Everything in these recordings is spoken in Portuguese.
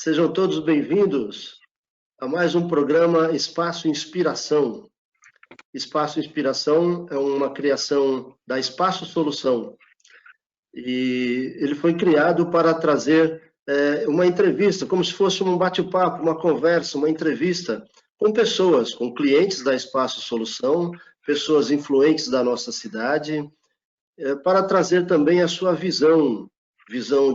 Sejam todos bem-vindos a mais um programa Espaço Inspiração. Espaço Inspiração é uma criação da Espaço Solução e ele foi criado para trazer uma entrevista, como se fosse um bate-papo, uma conversa, uma entrevista com pessoas, com clientes da Espaço Solução, pessoas influentes da nossa cidade, para trazer também a sua visão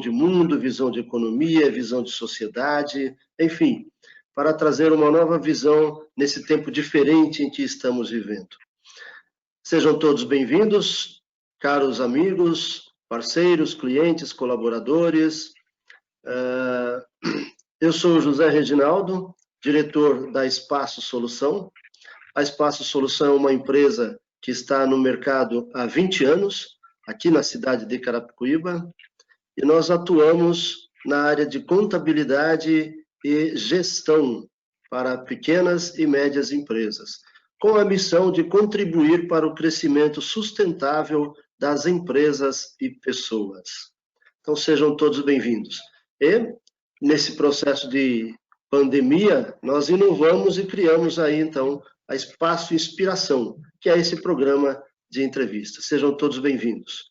de mundo, visão de economia, visão de sociedade, enfim, para trazer uma nova visão nesse tempo diferente em que estamos vivendo. Sejam todos bem-vindos, caros amigos, parceiros, clientes, colaboradores. Eu sou o José Reginaldo, diretor da Espaço Solução. A Espaço Solução é uma empresa que está no mercado há 20 anos, aqui na cidade de Carapicuíba, e nós atuamos na área de contabilidade e gestão para pequenas e médias empresas, com a missão de contribuir para o crescimento sustentável das empresas e pessoas. Então, sejam todos bem-vindos. E, nesse processo de pandemia, nós inovamos e criamos aí, então, a Espaço Inspiração, que é esse programa de entrevista. Sejam todos bem-vindos.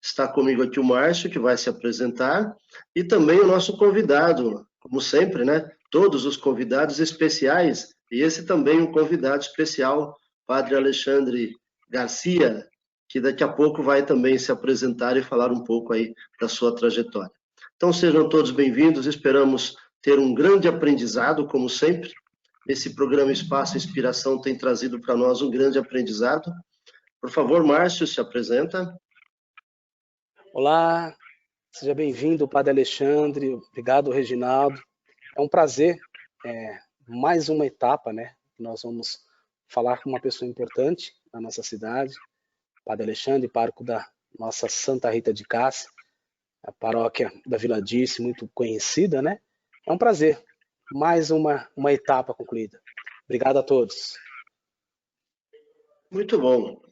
Está comigo aqui o Márcio, que vai se apresentar, e também o nosso convidado, como sempre, né? Todos os convidados especiais, e esse também um convidado especial, Padre Alexandre Garcia, que daqui a pouco vai também se apresentar e falar um pouco aí da sua trajetória. Então, sejam todos bem-vindos, esperamos ter um grande aprendizado, como sempre. Esse programa Espaço Inspiração tem trazido para nós um grande aprendizado. Por favor, Márcio, se apresenta. Olá, seja bem-vindo, Padre Alexandre, obrigado, Reginaldo. É um prazer, mais uma etapa, né? Nós vamos falar com uma pessoa importante na nossa cidade, Padre Alexandre, pároco da nossa Santa Rita de Cássia, a paróquia da Vila Dice, muito conhecida, né? É um prazer, mais uma etapa concluída. Obrigado a todos. Muito bom.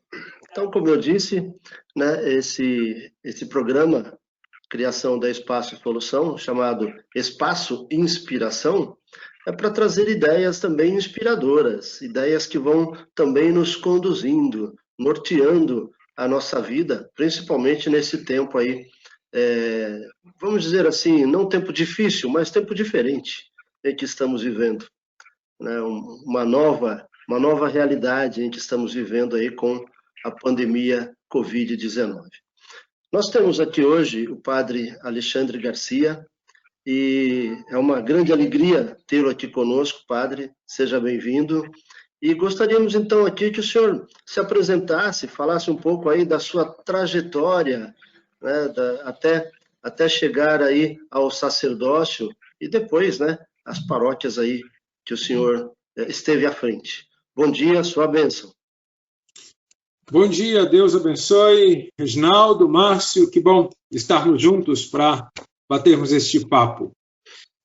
Então, como eu disse, né, esse programa, criação da Espaço Solução, chamado Espaço Inspiração, é para trazer ideias também inspiradoras, ideias que vão também nos conduzindo, norteando a nossa vida, principalmente nesse tempo aí, vamos dizer assim, não tempo difícil, mas tempo diferente em que estamos vivendo, né, uma nova realidade em que estamos vivendo aí com a pandemia Covid-19. Nós temos aqui hoje o Padre Alexandre Garcia, e é uma grande alegria tê-lo aqui conosco, Padre, seja bem-vindo. E gostaríamos então aqui que o senhor se apresentasse, falasse um pouco aí da sua trajetória, né, até chegar aí ao sacerdócio e depois, né, as paróquias aí que o senhor esteve à frente. Bom dia, sua bênção. Bom dia, Deus abençoe. Reginaldo, Márcio, que bom estarmos juntos para batermos este papo.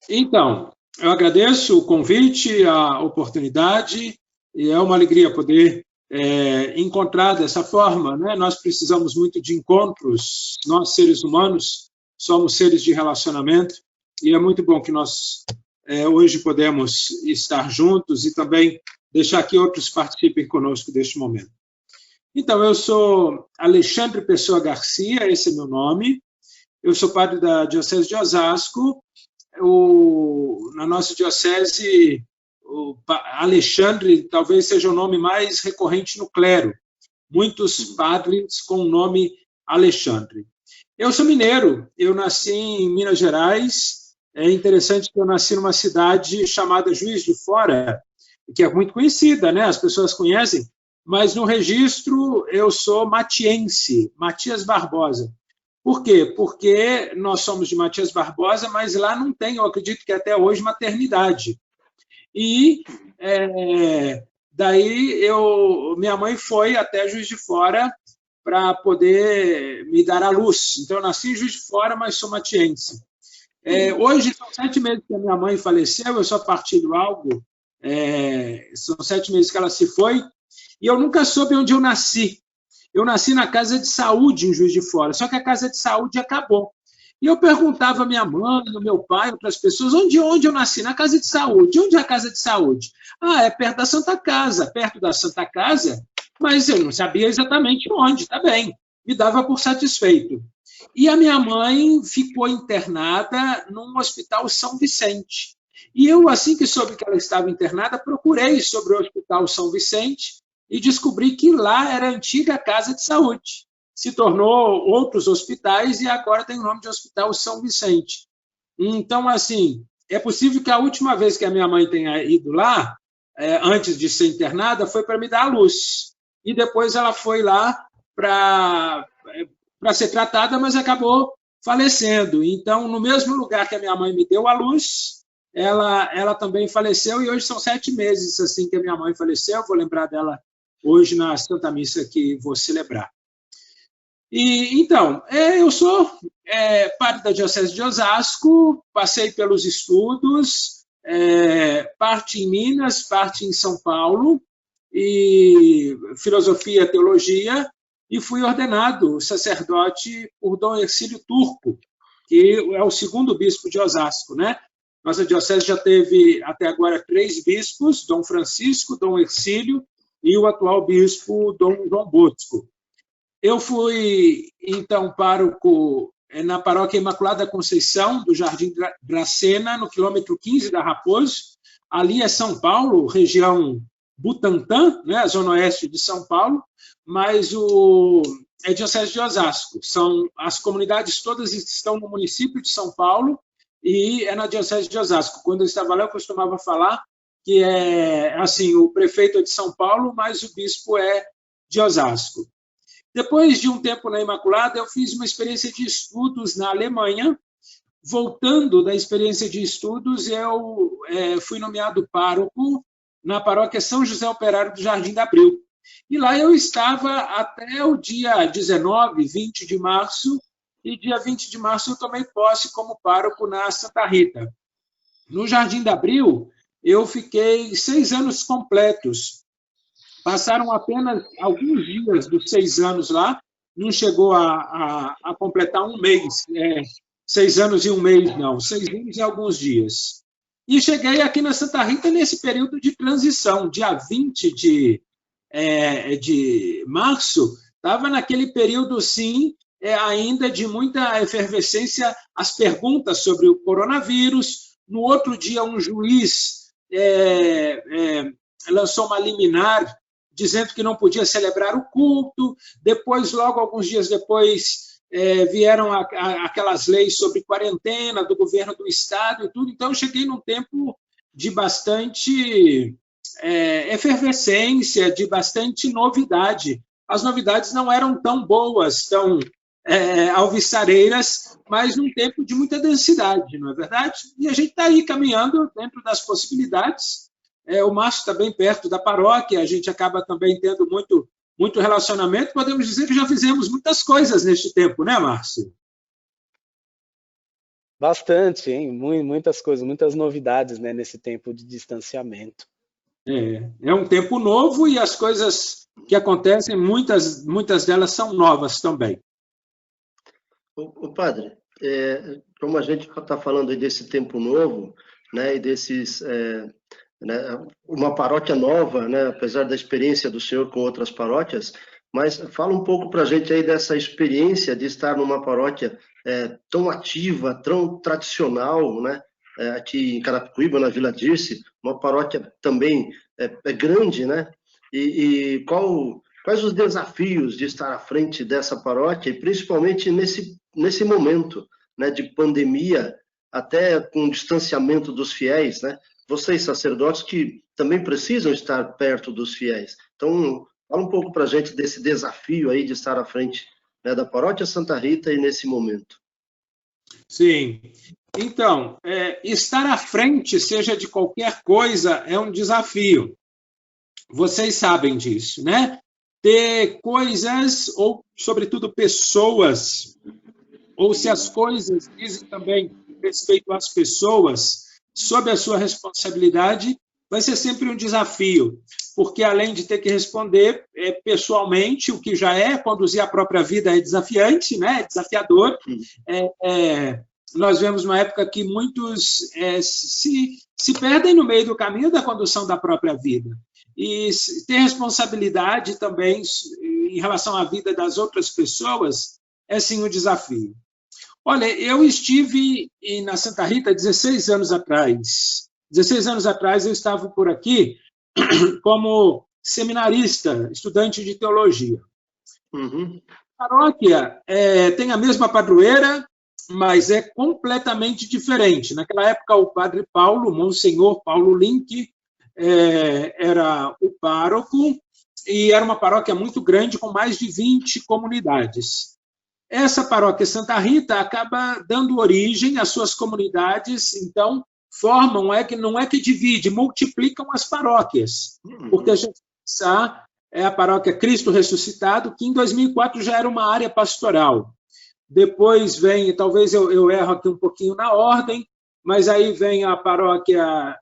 Então, eu agradeço o convite, a oportunidade, e é uma alegria poder encontrar dessa forma, né? Nós precisamos muito de encontros, nós seres humanos somos seres de relacionamento, e é muito bom que nós hoje podemos estar juntos e também deixar que outros participem conosco deste momento. Então, eu sou Alexandre Pessoa Garcia, esse é meu nome. Eu sou padre da Diocese de Osasco. Na nossa diocese, o Alexandre talvez seja o nome mais recorrente no clero. Muitos padres com o nome Alexandre. Eu sou mineiro, eu nasci em Minas Gerais. É interessante que eu nasci numa cidade chamada Juiz de Fora, que é muito conhecida, né? As pessoas conhecem. Mas no registro eu sou matiense, Matias Barbosa. Por quê? Porque nós somos de Matias Barbosa, mas lá não tem, eu acredito que até hoje, maternidade. E daí minha mãe foi até Juiz de Fora para poder me dar à luz. Então eu nasci em Juiz de Fora, mas sou matiense. Hoje são 7 meses que a minha mãe faleceu, eu só partilho algo, são 7 meses que ela se foi, e eu nunca soube onde eu nasci. Eu nasci na Casa de Saúde, em Juiz de Fora, só que a Casa de Saúde acabou. E eu perguntava à minha mãe, ao meu pai, outras pessoas, onde eu nasci? Na casa de saúde. Onde é a casa de saúde? Ah, é perto da Santa Casa. Perto da Santa Casa? Mas eu não sabia exatamente onde, tá bem. Me dava por satisfeito. E a minha mãe ficou internada num hospital São Vicente. E eu, assim que soube que ela estava internada, procurei sobre o Hospital São Vicente e descobri que lá era a antiga Casa de Saúde. Se tornou outros hospitais e agora tem o nome de Hospital São Vicente. Então, assim, é possível que a última vez que a minha mãe tenha ido lá, antes de ser internada, foi para me dar a luz. E depois ela foi lá para ser tratada, mas acabou falecendo. Então, no mesmo lugar que a minha mãe me deu a luz, ela também faleceu, e hoje são 7 meses assim que a minha mãe faleceu. Vou lembrar dela hoje na Santa Missa que vou celebrar. E, então, eu sou padre da Diocese de Osasco, passei pelos estudos, parte em Minas, parte em São Paulo, e filosofia, teologia, e fui ordenado sacerdote por Dom Hercílio Turco, que é o segundo bispo de Osasco, né? Nossa diocese já teve até agora 3 bispos, Dom Francisco, Dom Hercílio e o atual bispo, Dom João Bosco. Eu fui, então, pároco na Paróquia Imaculada Conceição, do Jardim Dracena, no quilômetro 15 da Raposo. Ali é São Paulo, região Butantã, né, a zona oeste de São Paulo, mas é Diocese de Osasco. As comunidades todas estão no município de São Paulo e é na Diocese de Osasco. Quando eu estava lá, eu costumava falar que assim, o prefeito é de São Paulo, mas o bispo é de Osasco. Depois de um tempo na Imaculada, eu fiz uma experiência de estudos na Alemanha. Voltando da experiência de estudos, eu fui nomeado pároco na paróquia São José Operário do Jardim da Abril. E lá eu estava até o dia 19, 20 de março, e dia 20 de março eu tomei posse como pároco na Santa Rita. No Jardim da Abril, eu fiquei 6 anos completos. Passaram apenas alguns dias dos 6 anos lá, não chegou a completar um mês, 6 anos e um mês, não, 6 anos e alguns dias. E cheguei aqui na Santa Rita nesse período de transição, dia 20 de março, estava naquele período, sim, ainda de muita efervescência, as perguntas sobre o coronavírus. No outro dia, um juiz lançou uma liminar dizendo que não podia celebrar o culto. Depois, logo alguns dias depois, vieram aquelas leis sobre quarentena do governo do estado e tudo. Então, eu cheguei num tempo de bastante efervescência, de bastante novidade. As novidades não eram tão boas, tão alvissareiras, mas num tempo de muita densidade, não é verdade? E a gente está aí caminhando dentro das possibilidades. O Márcio está bem perto da paróquia, a gente acaba também tendo muito relacionamento. Podemos dizer que já fizemos muitas coisas neste tempo, né, Márcio? Bastante, hein? Muitas coisas, muitas novidades, né, nesse tempo de distanciamento. É um tempo novo e as coisas que acontecem, muitas delas são novas também. O padre, como a gente está falando desse tempo novo, né, e desses... uma paróquia nova, né, apesar da experiência do senhor com outras paróquias, mas fala um pouco para a gente aí dessa experiência de estar numa paróquia tão ativa, tão tradicional, né, aqui em Carapicuíba, na Vila Dirce, uma paróquia também grande, né, e quais os desafios de estar à frente dessa paróquia, e principalmente nesse momento, né, de pandemia, até com o distanciamento dos fiéis, né? Vocês, sacerdotes, que também precisam estar perto dos fiéis. Então, fala um pouco para a gente desse desafio aí de estar à frente, né, da Paróquia Santa Rita e nesse momento. Sim. Então, estar à frente, seja de qualquer coisa, é um desafio. Vocês sabem disso, né? Ter coisas, ou, sobretudo, pessoas, ou se as coisas dizem também respeito às pessoas, sob a sua responsabilidade, vai ser sempre um desafio. porque além de ter que responder pessoalmente, o que já é conduzir a própria vida é desafiante, né? É desafiador. Nós vemos uma época que muitos se perdem no meio do caminho da condução da própria vida. E ter responsabilidade também em relação à vida das outras pessoas é, sim, um desafio. Olha, eu estive na Santa Rita 16 anos atrás. 16 anos atrás eu estava por aqui como seminarista, estudante de teologia. A paróquia tem a mesma padroeira, mas é completamente diferente. Naquela época, o padre Paulo, Monsenhor Paulo Link, era o pároco, e era uma paróquia muito grande, com mais de 20 comunidades. Essa paróquia Santa Rita acaba dando origem às suas comunidades, então formam, não é que divide, multiplicam as paróquias, porque a gente pensar, é a paróquia Cristo Ressuscitado, que em 2004 já era uma área pastoral. Depois vem, talvez eu erro aqui um pouquinho na ordem, mas aí vem a paróquia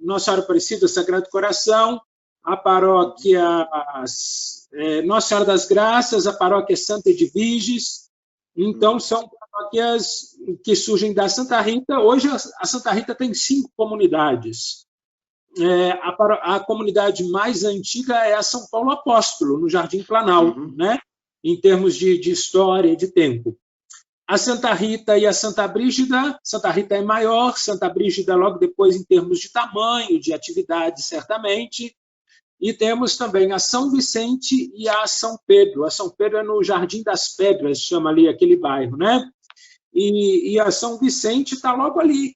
Nossa Senhora Aparecida, Sagrado Coração, a paróquia Nossa Senhora das Graças, a paróquia Santa Edviges. Então, são paróquias que surgem da Santa Rita. Hoje, a Santa Rita tem 5 comunidades. A comunidade mais antiga é a São Paulo Apóstolo, no Jardim Planalto, né? Em termos de história e de tempo. A Santa Rita e a Santa Brígida, Santa Rita é maior, Santa Brígida logo depois em termos de tamanho, de atividade, certamente. E temos também a São Vicente e a São Pedro. A São Pedro é no Jardim das Pedras, chama ali aquele bairro, né? E a São Vicente está logo ali,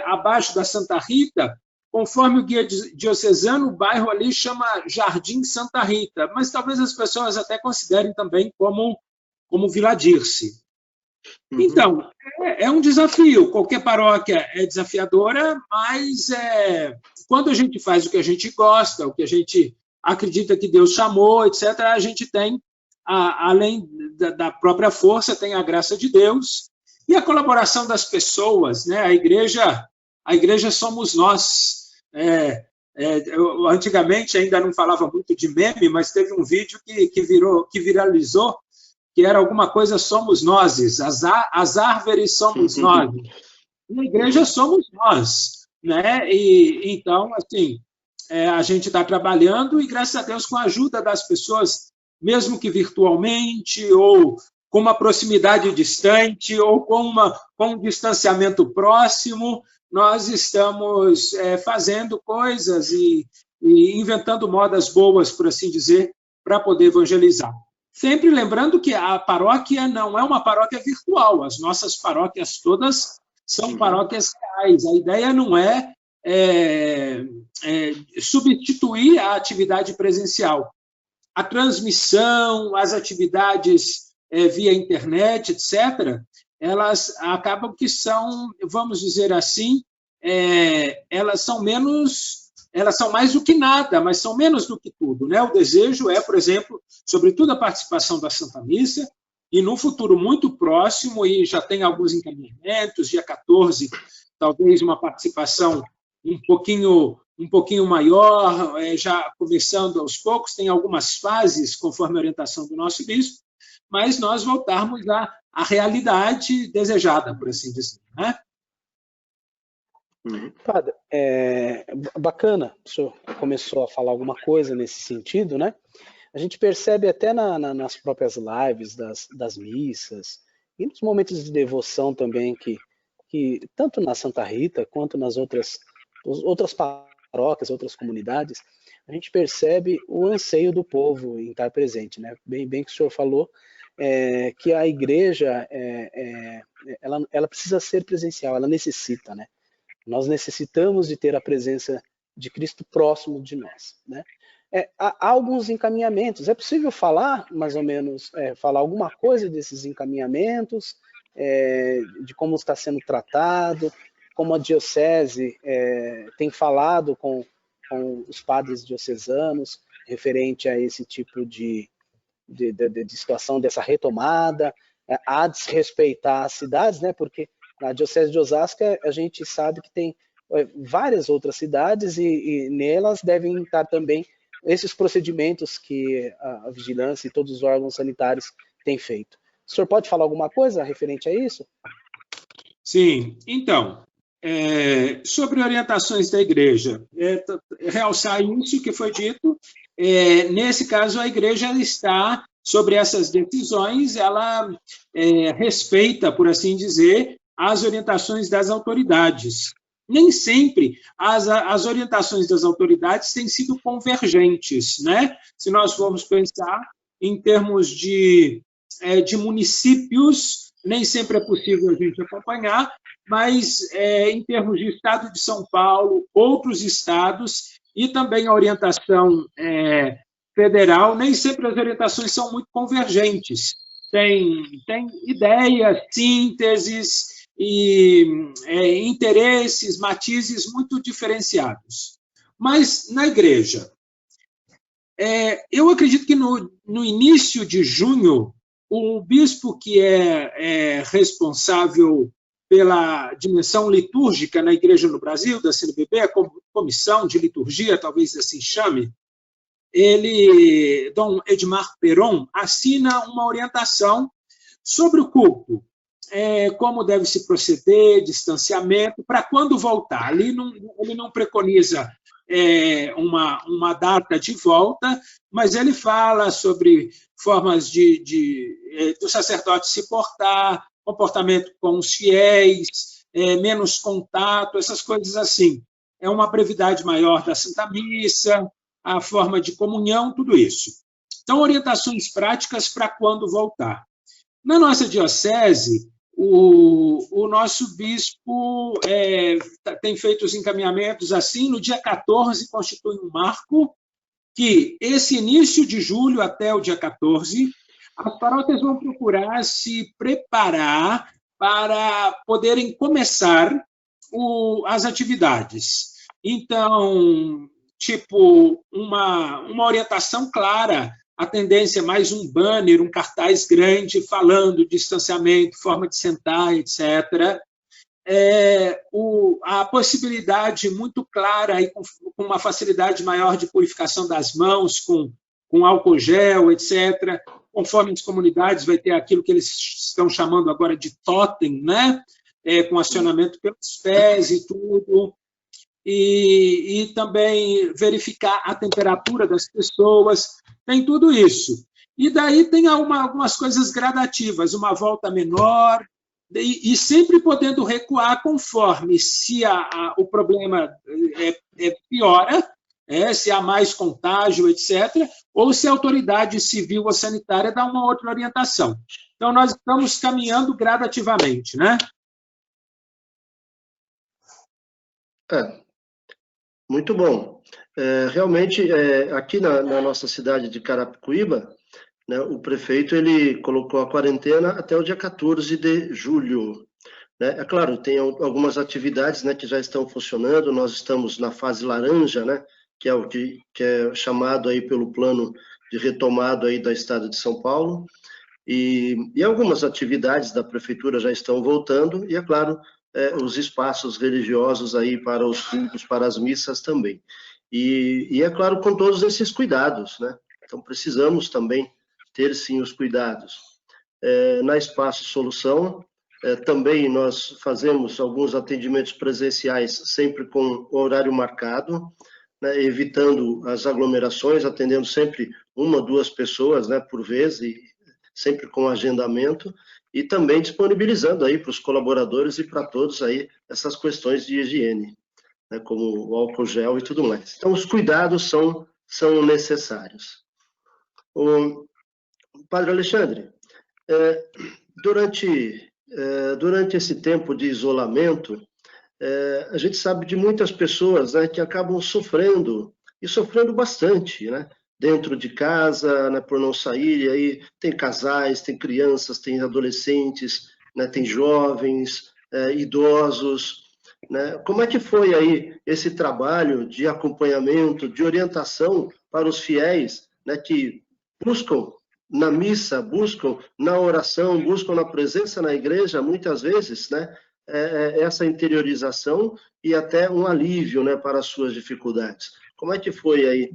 abaixo da Santa Rita. Conforme o guia diocesano, o bairro ali chama Jardim Santa Rita, mas talvez as pessoas até considerem também como Vila Dirce. Então, é um desafio. Qualquer paróquia é desafiadora, mas quando a gente faz o que a gente gosta, o que a gente acredita que Deus chamou, etc., a gente tem, além da própria força, tem a graça de Deus e a colaboração das pessoas, né? A igreja somos nós. Eu, antigamente ainda não falava muito de meme, mas teve um vídeo que viralizou, que era alguma coisa somos nós, as árvores somos nós, e a igreja somos nós, né? E então, assim, a gente está trabalhando e, graças a Deus, com a ajuda das pessoas, mesmo que virtualmente, ou com uma proximidade distante, ou com um distanciamento próximo, nós estamos fazendo coisas e inventando modas boas, por assim dizer, para poder evangelizar. Sempre lembrando que a paróquia não é uma paróquia virtual, as nossas paróquias todas são paróquias reais. A ideia não é substituir a atividade presencial. A transmissão, as atividades via internet, etc., elas acabam que são, vamos dizer assim, elas são mais do que nada, mas são menos do que tudo, né? O desejo é, por exemplo, sobretudo a participação da Santa Missa, e no futuro muito próximo, e já tem alguns encaminhamentos, dia 14, talvez uma participação um pouquinho maior, já começando aos poucos, tem algumas fases, conforme a orientação do nosso bispo, mas nós voltarmos à realidade desejada, por assim dizer, né? Padre, bacana, o senhor começou a falar alguma coisa nesse sentido, né? A gente percebe até nas próprias lives das missas e nos momentos de devoção também que tanto na Santa Rita quanto nas outras paróquias, outras comunidades, a gente percebe o anseio do povo em estar presente, né? Bem que o senhor falou, que a igreja ela precisa ser presencial, ela necessita, né? Nós necessitamos de ter a presença de Cristo próximo de nós, né? Há alguns encaminhamentos. É possível falar, mais ou menos, falar alguma coisa desses encaminhamentos, de como está sendo tratado, como a diocese tem falado com os padres diocesanos referente a esse tipo de situação, dessa retomada, a desrespeitar as cidades, né? Porque na Diocese de Osasco, a gente sabe que tem várias outras cidades e nelas devem estar também esses procedimentos que a vigilância e todos os órgãos sanitários têm feito. O senhor pode falar alguma coisa referente a isso? Sim, então, sobre orientações da igreja, realçar isso que foi dito, nesse caso a igreja está sobre essas decisões, ela respeita, por assim dizer, as orientações das autoridades. Nem sempre as orientações das autoridades têm sido convergentes, né? Se nós formos pensar em termos de municípios, nem sempre é possível a gente acompanhar, mas em termos de Estado de São Paulo, outros estados, e também a orientação federal, nem sempre as orientações são muito convergentes. Tem ideias, sínteses e interesses, matizes muito diferenciados. Mas na igreja, eu acredito que no início de junho, o bispo que é responsável pela dimensão litúrgica na igreja no Brasil, da CNBB, a comissão de liturgia, talvez assim chame, Dom Edmar Peron, assina uma orientação sobre o culto, como deve se proceder, distanciamento, para quando voltar. Ali ele não preconiza uma data de volta, mas ele fala sobre formas do sacerdote se portar, comportamento com os fiéis, menos contato, essas coisas assim. É uma brevidade maior da Santa Missa, a forma de comunhão, tudo isso. Então, orientações práticas para quando voltar. Na nossa diocese, o nosso bispo tem feito os encaminhamentos assim, no dia 14 constitui um marco, que esse início de julho até o dia 14, as paróquias vão procurar se preparar para poderem começar as atividades. Então, tipo, uma orientação clara, a tendência é mais um banner, um cartaz grande falando de distanciamento, forma de sentar, etc. A possibilidade muito clara e com uma facilidade maior de purificação das mãos, com álcool gel, etc. Conforme as comunidades, vai ter aquilo que eles estão chamando agora de totem, né? Com acionamento pelos pés e tudo. E também verificar a temperatura das pessoas, tem tudo isso. E daí tem algumas coisas gradativas, uma volta menor, e sempre podendo recuar conforme se o problema piora, se há mais contágio, etc., ou se a autoridade civil ou sanitária dá uma outra orientação. Então, nós estamos caminhando gradativamente, né? Muito bom. Realmente, aqui na nossa cidade de Carapicuíba, né, o prefeito ele colocou a quarentena até o dia 14 de julho. Né? É claro, tem algumas atividades, né, que já estão funcionando, nós estamos na fase laranja, né, que é o que é chamado aí pelo plano de retomada aí do estado de São Paulo, e algumas atividades da prefeitura já estão voltando, e é claro, os espaços religiosos aí para os cultos, para as missas também. E é claro, com todos esses cuidados, né? Então, precisamos também ter, sim, os cuidados. Na Espaço Solução, também nós fazemos alguns atendimentos presenciais, sempre com horário marcado, né, evitando as aglomerações, atendendo sempre 1 ou 2 pessoas, né, por vez, e sempre com agendamento, e também disponibilizando aí para os colaboradores e para todos aí essas questões de higiene, né, como o álcool gel e tudo mais. Então, os cuidados são necessários. Padre Alexandre, durante esse tempo de isolamento, a gente sabe de muitas pessoas, né, que acabam sofrendo, e sofrendo bastante, né, dentro de casa, né, por não sair, e aí tem casais, tem crianças, tem adolescentes, né, tem jovens, idosos, né? Como é que foi aí esse trabalho de acompanhamento, de orientação para os fiéis, né, que buscam na missa, buscam na oração, buscam na presença na igreja, muitas vezes, né, essa interiorização e até um alívio, né, para as suas dificuldades. Como é que foi aí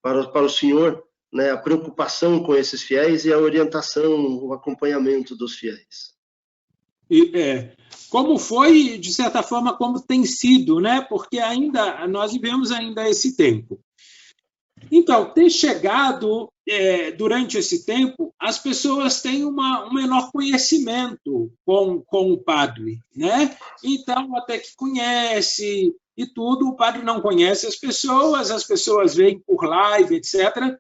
para o senhor, né, a preocupação com esses fiéis e a orientação, o acompanhamento dos fiéis? Como foi, de certa forma, como tem sido, né? Porque ainda nós vivemos ainda esse tempo. Então, ter chegado durante esse tempo, as pessoas têm um menor conhecimento com o padre, né? Então, até que conhece e tudo, o padre não conhece as pessoas vêm por live, etc.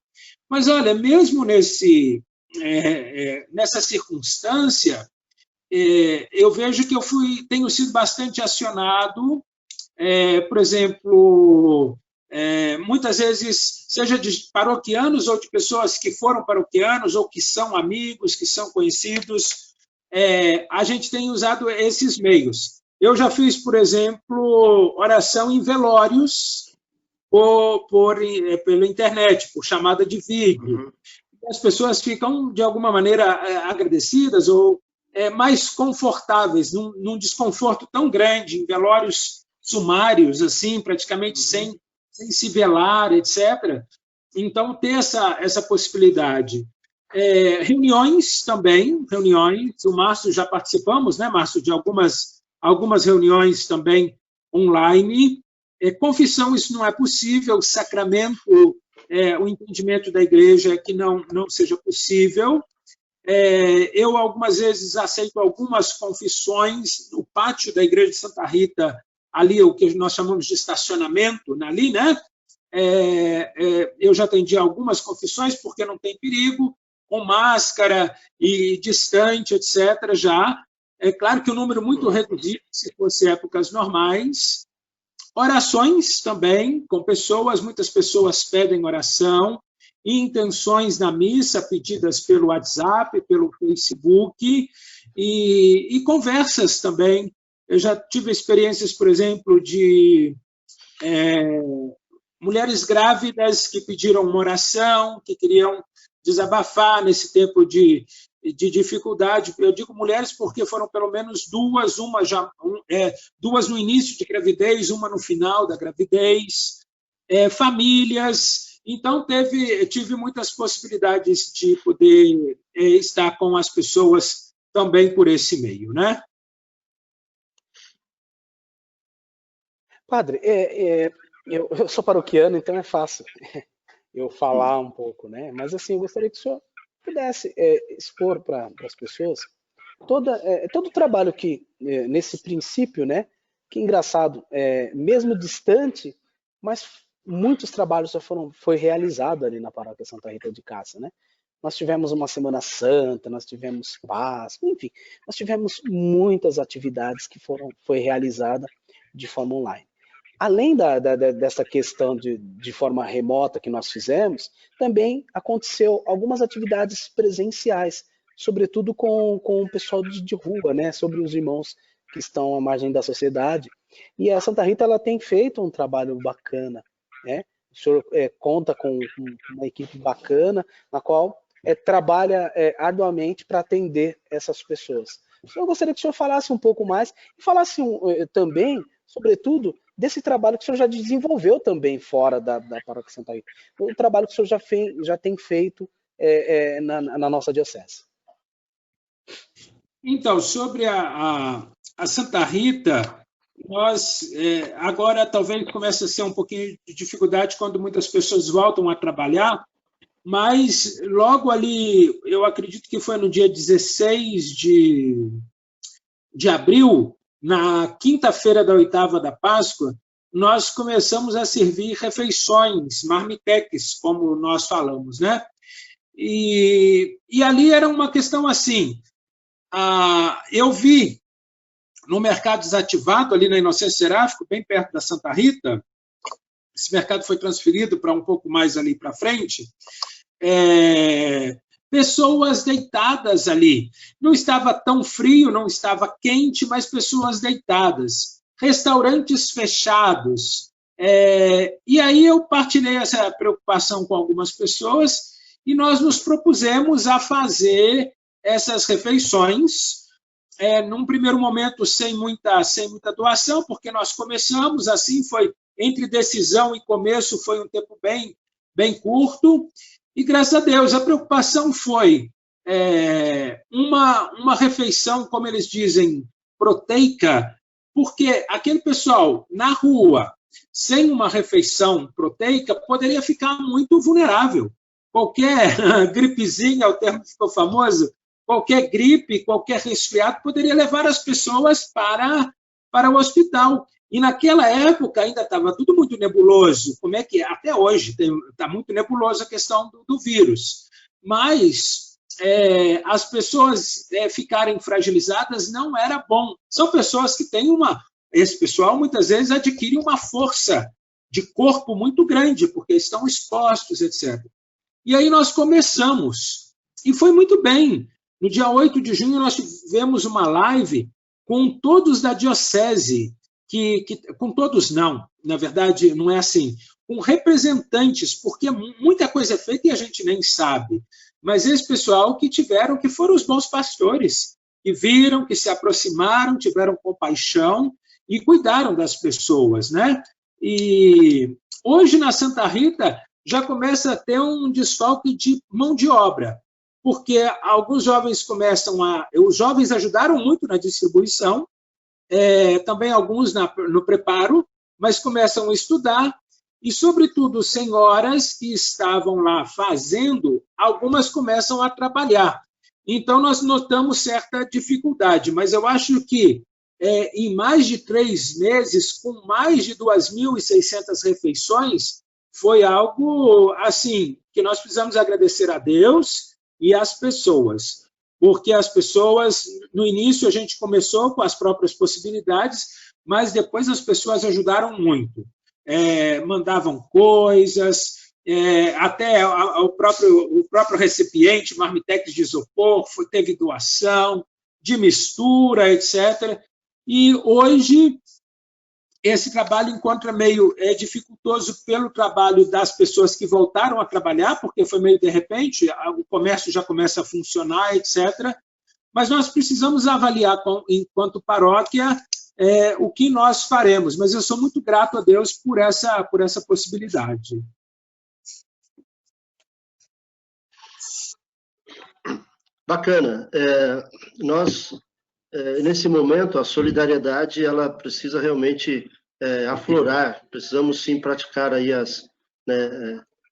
Mas, olha, mesmo nessa circunstância, eu vejo que tenho sido bastante acionado, por exemplo, muitas vezes, seja de paroquianos ou de pessoas que foram paroquianos ou que são amigos, que são conhecidos, a gente tem usado esses meios. Eu já fiz, por exemplo, oração em velórios pela internet, por chamada de vídeo. As pessoas ficam, de alguma maneira, agradecidas ou mais confortáveis, num desconforto tão grande, em velórios sumários, assim, praticamente sem se velar, etc. Então, ter essa possibilidade. Reuniões também, o Márcio já participamos, né, Márcio, de algumas reuniões também online. Confissão, isso não é possível, sacramento, o entendimento da igreja é que não seja possível. Eu, algumas vezes, aceito algumas confissões no pátio da Igreja de Santa Rita, ali o que nós chamamos de estacionamento, ali, né? Eu já atendi algumas confissões, porque não tem perigo, com máscara e distante, etc. Já. É claro que o número muito reduzido, se fosse épocas normais. Orações também, com muitas pessoas pedem oração, intenções na missa pedidas pelo WhatsApp, pelo Facebook, e conversas também. Eu já tive experiências, por exemplo, de mulheres grávidas que pediram uma oração, que queriam desabafar nesse tempo de dificuldade. Eu digo mulheres porque foram pelo menos duas no início de gravidez, uma no final da gravidez, famílias. Então, tive muitas possibilidades de poder estar com as pessoas também por esse meio, né? Padre, eu sou paroquiano, então é fácil eu falar um pouco, né? Mas, assim, eu gostaria que o senhor pudesse expor para as pessoas todo o trabalho que, nesse princípio, né? Que engraçado, mesmo distante, mas muitos trabalhos já foi realizado ali na Paróquia Santa Rita de Cássia, né? Nós tivemos uma Semana Santa, nós tivemos Páscoa, enfim, nós tivemos muitas atividades que foi realizada de forma online. Além dessa questão de forma remota que nós fizemos, também aconteceu algumas atividades presenciais, sobretudo com o pessoal de rua, né? Sobre os irmãos que estão à margem da sociedade. E a Santa Rita ela tem feito um trabalho bacana, né? O senhor conta com uma equipe bacana, na qual trabalha arduamente para atender essas pessoas. Eu gostaria que o senhor falasse um pouco mais e falasse também, sobretudo, desse trabalho que o senhor já desenvolveu também fora da Paróquia Santa Rita, o trabalho que o senhor já tem feito na nossa diocese. Então, sobre a Santa Rita, nós agora talvez comece a ser um pouquinho de dificuldade quando muitas pessoas voltam a trabalhar, mas logo ali, eu acredito que foi no dia 16 de abril, na quinta-feira da oitava da Páscoa, nós começamos a servir refeições, marmiteques, como nós falamos, né? E ali era uma questão assim, eu vi no mercado desativado, ali na Inocêncio Seráfico, bem perto da Santa Rita, esse mercado foi transferido para um pouco mais ali para frente, pessoas deitadas ali. Não estava tão frio, não estava quente, mas pessoas deitadas. Restaurantes fechados. E aí eu partilhei essa preocupação com algumas pessoas e nós nos propusemos a fazer essas refeições num primeiro momento sem muita doação, porque nós começamos, assim, foi entre decisão e começo, foi um tempo bem curto, e graças a Deus a preocupação foi uma refeição, como eles dizem, proteica, porque aquele pessoal na rua, sem uma refeição proteica, poderia ficar muito vulnerável. Qualquer gripezinha, o termo ficou famoso, qualquer gripe, qualquer resfriado poderia levar as pessoas para o hospital. E naquela época ainda estava tudo muito nebuloso, como é que é? Até hoje está muito nebulosa a questão do vírus. Mas as pessoas ficarem fragilizadas não era bom. São pessoas que têm esse pessoal muitas vezes adquire uma força de corpo muito grande, porque estão expostos, etc. E aí nós começamos, e foi muito bem. No dia 8 de junho nós tivemos uma live com todos da diocese, com todos não, na verdade não é assim, com representantes, porque muita coisa é feita e a gente nem sabe, mas esse pessoal que foram os bons pastores, que viram, que se aproximaram, tiveram compaixão e cuidaram das pessoas, né? E hoje na Santa Rita já começa a ter um desfalque de mão de obra, porque alguns jovens os jovens ajudaram muito na distribuição, também alguns no preparo, mas começam a estudar, e, sobretudo, senhoras que estavam lá fazendo, algumas começam a trabalhar. Então, nós notamos certa dificuldade, mas eu acho que em mais de 3 meses, com mais de 2.600 refeições, foi algo assim que nós precisamos agradecer a Deus e às pessoas, porque as pessoas, no início a gente começou com as próprias possibilidades, mas depois as pessoas ajudaram muito, mandavam coisas, até o próprio recipiente, marmitex de isopor, teve doação, de mistura, etc. E hoje esse trabalho encontra meio dificultoso pelo trabalho das pessoas que voltaram a trabalhar, porque foi meio de repente, o comércio já começa a funcionar, etc. Mas nós precisamos avaliar, enquanto paróquia, o que nós faremos. Mas eu sou muito grato a Deus por essa possibilidade. Bacana. Nesse momento, a solidariedade ela precisa realmente aflorar. Precisamos sim praticar aí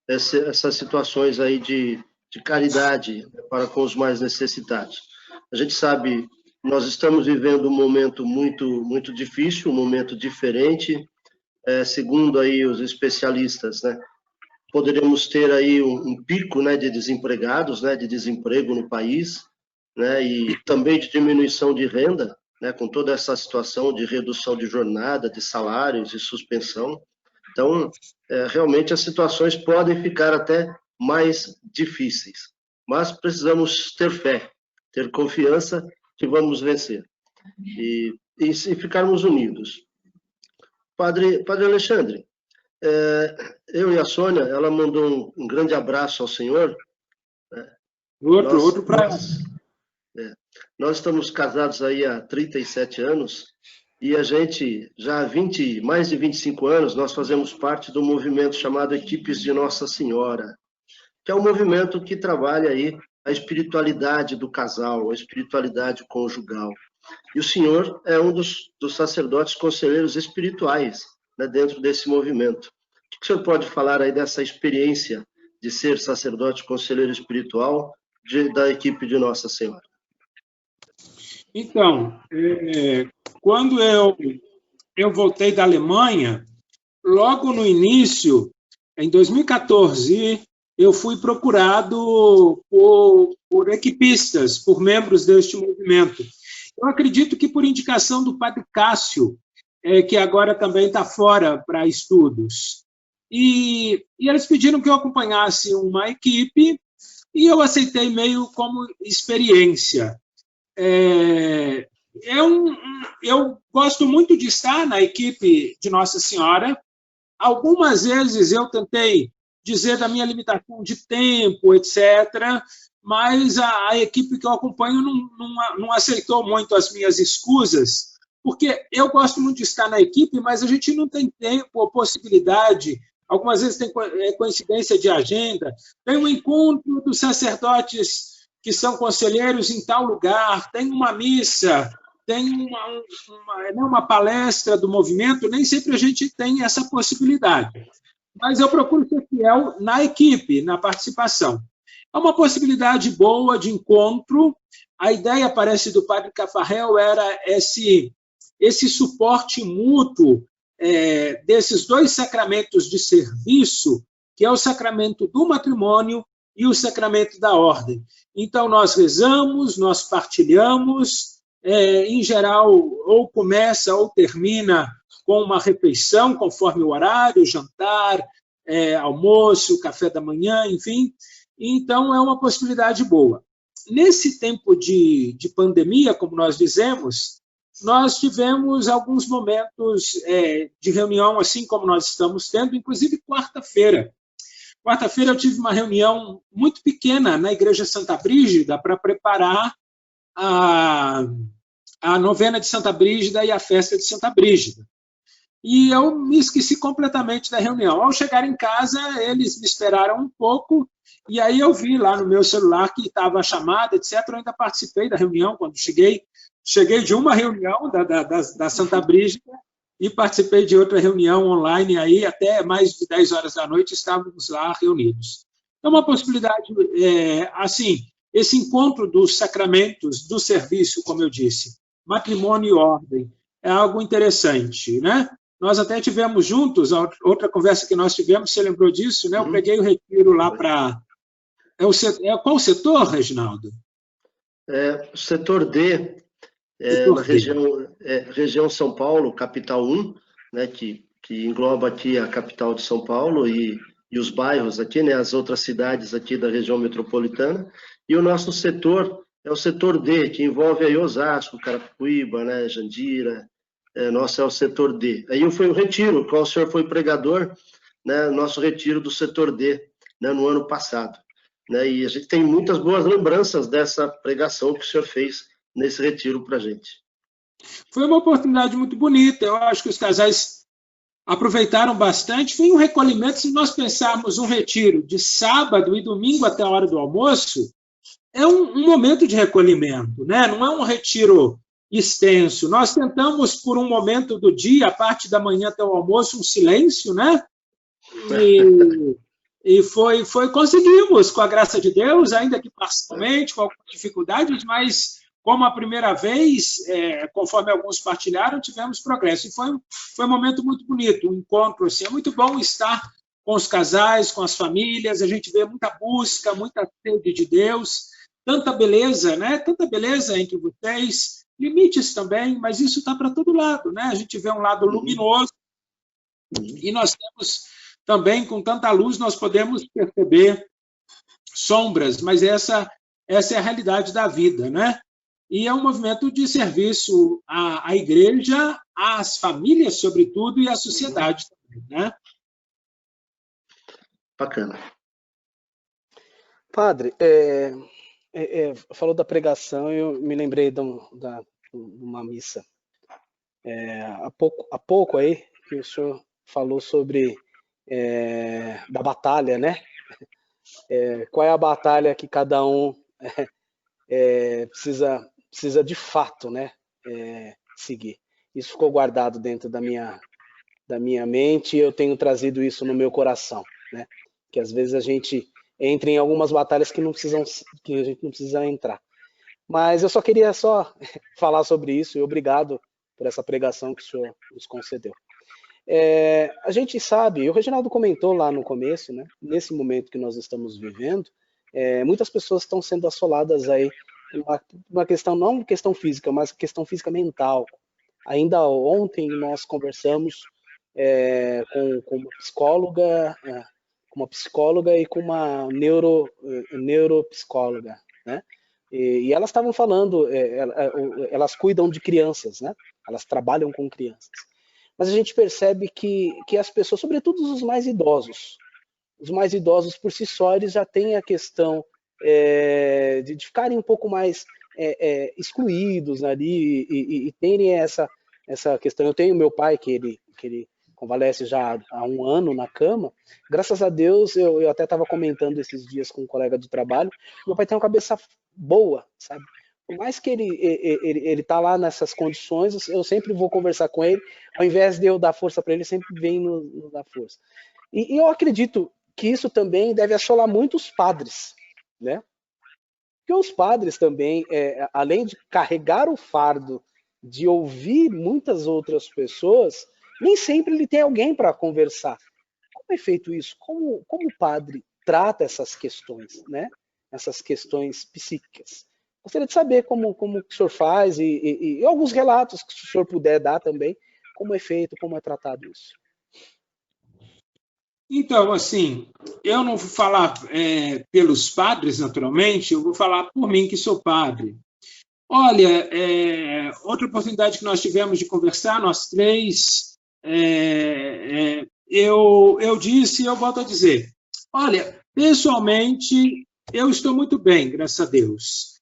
essas situações aí de caridade, né, para com os mais necessitados. A gente sabe, nós estamos vivendo um momento muito muito difícil, um momento diferente. Segundo aí os especialistas, né, poderemos ter aí um pico, né, de desempregados, né, de desemprego no país, né, e também de diminuição de renda, né, com toda essa situação de redução de jornada, de salários e suspensão. Então, realmente as situações podem ficar até mais difíceis, mas precisamos ter fé, ter confiança que vamos vencer e ficarmos unidos. Padre Alexandre, eu e a Sônia, ela mandou um grande abraço ao senhor. Outro para... Nós estamos casados aí há 37 anos e a gente, já há mais de 25 anos, nós fazemos parte do movimento chamado Equipes de Nossa Senhora, que é um movimento que trabalha aí a espiritualidade do casal, a espiritualidade conjugal. E o senhor é um dos sacerdotes conselheiros espirituais, né, dentro desse movimento. O que o senhor pode falar aí dessa experiência de ser sacerdote conselheiro espiritual da equipe de Nossa Senhora? Então, quando eu voltei da Alemanha, logo no início, em 2014, eu fui procurado por equipistas, por membros deste movimento. Eu acredito que por indicação do Padre Cássio, que agora também está fora para estudos. E eles pediram que eu acompanhasse uma equipe e eu aceitei meio como experiência. Eu gosto muito de estar na equipe de Nossa Senhora. Algumas vezes eu tentei dizer da minha limitação de tempo, etc., mas a equipe que eu acompanho não aceitou muito as minhas escusas, porque eu gosto muito de estar na equipe, mas a gente não tem tempo ou possibilidade, algumas vezes tem coincidência de agenda, tem um encontro dos sacerdotes que são conselheiros em tal lugar, tem uma missa, tem uma palestra do movimento, nem sempre a gente tem essa possibilidade. Mas eu procuro ser fiel na equipe, na participação. É uma possibilidade boa de encontro. A ideia, parece, do padre Cafarel era esse suporte mútuo desses dois sacramentos de serviço, que é o sacramento do matrimônio e o sacramento da ordem. Então, nós rezamos, nós partilhamos, em geral, ou começa ou termina com uma refeição, conforme o horário, jantar, almoço, café da manhã, enfim. Então, é uma possibilidade boa. Nesse tempo de pandemia, como nós dizemos, nós tivemos alguns momentos de reunião, assim como nós estamos tendo, inclusive quarta-feira. Quarta-feira eu tive uma reunião muito pequena na Igreja Santa Brígida para preparar a novena de Santa Brígida e a festa de Santa Brígida. E eu me esqueci completamente da reunião. Ao chegar em casa, eles me esperaram um pouco, e aí eu vi lá no meu celular que estava a chamada, etc. Eu ainda participei da reunião quando cheguei. Cheguei de uma reunião da Santa Brígida e participei de outra reunião online, aí até mais de 10 horas da noite estávamos lá reunidos. É uma possibilidade, assim, esse encontro dos sacramentos, do serviço, como eu disse, matrimônio e ordem, é algo interessante, né? Nós até tivemos juntos, outra conversa que nós tivemos, você lembrou disso, né? Eu peguei o retiro lá para... Qual o setor, Reginaldo? O setor D, na região São Paulo, capital 1, né, que engloba aqui a capital de São Paulo e os bairros aqui, né, as outras cidades aqui da região metropolitana. E o nosso setor é o setor D, que envolve aí Osasco, Carapicuíba, né, Jandira. Nosso é o setor D. Aí foi o retiro, qual o senhor foi pregador, né, nosso retiro do setor D, né, no ano passado. Né, e a gente tem muitas boas lembranças dessa pregação que o senhor fez nesse retiro para a gente. Foi uma oportunidade muito bonita, eu acho que os casais aproveitaram bastante, foi um recolhimento. Se nós pensarmos um retiro de sábado e domingo até a hora do almoço, é um momento de recolhimento, né? Não é um retiro extenso. Nós tentamos, por um momento do dia, a parte da manhã até o almoço, um silêncio, né? E conseguimos, com a graça de Deus, ainda que parcialmente, com algumas dificuldades, mas como a primeira vez, conforme alguns partilharam, tivemos progresso. E foi um momento muito bonito, um encontro. Assim. É muito bom estar com os casais, com as famílias, a gente vê muita busca, muita sede de Deus, tanta beleza, né? Tanta beleza entre vocês, limites também, mas isso está para todo lado, né? A gente vê um lado luminoso e nós temos também, com tanta luz, nós podemos perceber sombras, mas essa é a realidade da vida, né? E é um movimento de serviço à igreja, às famílias, sobretudo, e à sociedade também, né? Bacana. Padre, falou da pregação, eu me lembrei de uma missa. Há pouco aí, que o senhor falou sobre da batalha, né? Qual é a batalha que cada um precisa de fato, né? Seguir. Isso ficou guardado dentro da minha mente e eu tenho trazido isso no meu coração, né? Que às vezes a gente entra em algumas batalhas que a gente não precisa entrar. Mas eu só queria falar sobre isso e obrigado por essa pregação que o senhor nos concedeu. A gente sabe, o Reginaldo comentou lá no começo, né? Nesse momento que nós estamos vivendo, muitas pessoas estão sendo assoladas aí uma questão, não uma questão física, mas questão física mental. Ainda ontem nós conversamos com uma psicóloga e com uma neuropsicóloga, né? E elas estavam falando, elas cuidam de crianças, né? Elas trabalham com crianças. Mas a gente percebe que as pessoas, sobretudo os mais idosos por si só, eles já têm a questão de ficarem um pouco mais excluídos ali e terem essa questão. Eu tenho meu pai, que ele convalesce já há 1 ano na cama. Graças a Deus, eu até estava comentando esses dias com um colega do trabalho, meu pai tem uma cabeça boa, sabe? Por mais que ele tá lá nessas condições, eu sempre vou conversar com ele, ao invés de eu dar força para ele, sempre vem no dar força. E eu acredito que isso também deve assolar muitos padres, né? Porque os padres também, além de carregar o fardo de ouvir muitas outras pessoas, nem sempre ele tem alguém para conversar. Como é feito isso? Como o padre trata essas questões, né? Essas questões psíquicas? Gostaria de saber como o senhor faz e alguns relatos que o senhor puder dar também, como é feito, como é tratado isso. Então, assim, eu não vou falar pelos padres, naturalmente, eu vou falar por mim, que sou padre. Olha, outra oportunidade que nós tivemos de conversar, nós três, eu disse e eu volto a dizer, olha, pessoalmente, eu estou muito bem, graças a Deus.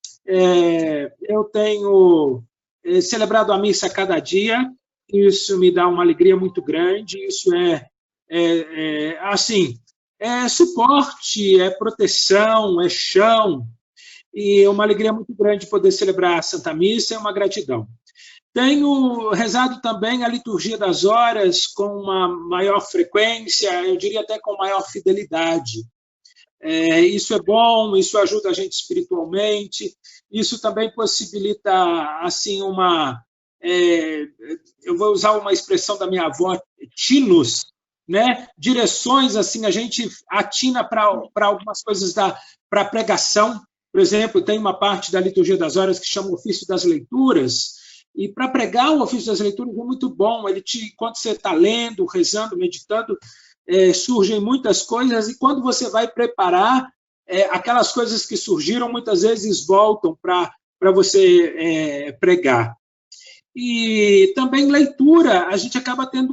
Eu tenho celebrado a missa a cada dia, isso me dá uma alegria muito grande, isso assim, suporte, proteção, chão, e é uma alegria muito grande poder celebrar a Santa Missa, é uma gratidão. Tenho rezado também a liturgia das horas com uma maior frequência, eu diria até com maior fidelidade. Isso é bom, isso ajuda a gente espiritualmente, isso também possibilita, assim, eu vou usar uma expressão da minha avó, tinos, né? Direções, assim, a gente atina para algumas coisas para pregação. Por exemplo, tem uma parte da liturgia das horas que chama o ofício das leituras, e para pregar o ofício das leituras é muito bom, enquanto você está lendo, rezando, meditando, surgem muitas coisas, e quando você vai preparar, aquelas coisas que surgiram muitas vezes voltam para você pregar. E também leitura, a gente acaba tendo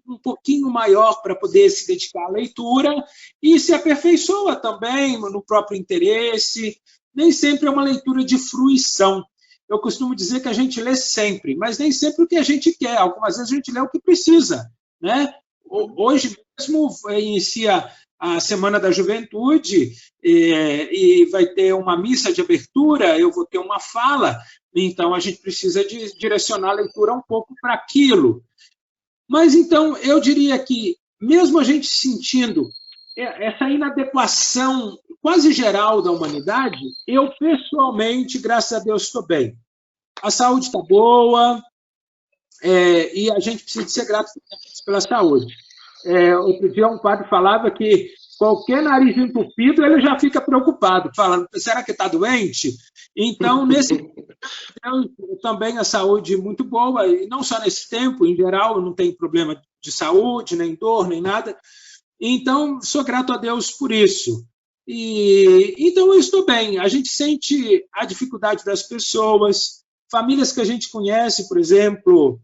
um pouquinho maior para poder se dedicar à leitura e se aperfeiçoa também no próprio interesse. Nem sempre é uma leitura de fruição. Eu costumo dizer que a gente lê sempre, mas nem sempre o que a gente quer. Algumas vezes a gente lê o que precisa, né? Hoje mesmo inicia a Semana da Juventude e vai ter uma missa de abertura, eu vou ter uma fala, então a gente precisa direcionar a leitura um pouco para aquilo. Mas então eu diria que, mesmo a gente sentindo essa inadequação quase geral da humanidade, eu pessoalmente, graças a Deus, estou bem. A saúde está boa e a gente precisa ser grato pela saúde. Outro dia um padre falava que qualquer nariz entupido ele já fica preocupado, falando, será que está doente? Então, nesse tempo, também a saúde muito boa, e não só nesse tempo, em geral, não tem problema de saúde, nem dor, nem nada. Então, sou grato a Deus por isso. Então, eu estou bem. A gente sente a dificuldade das pessoas, famílias que a gente conhece, por exemplo,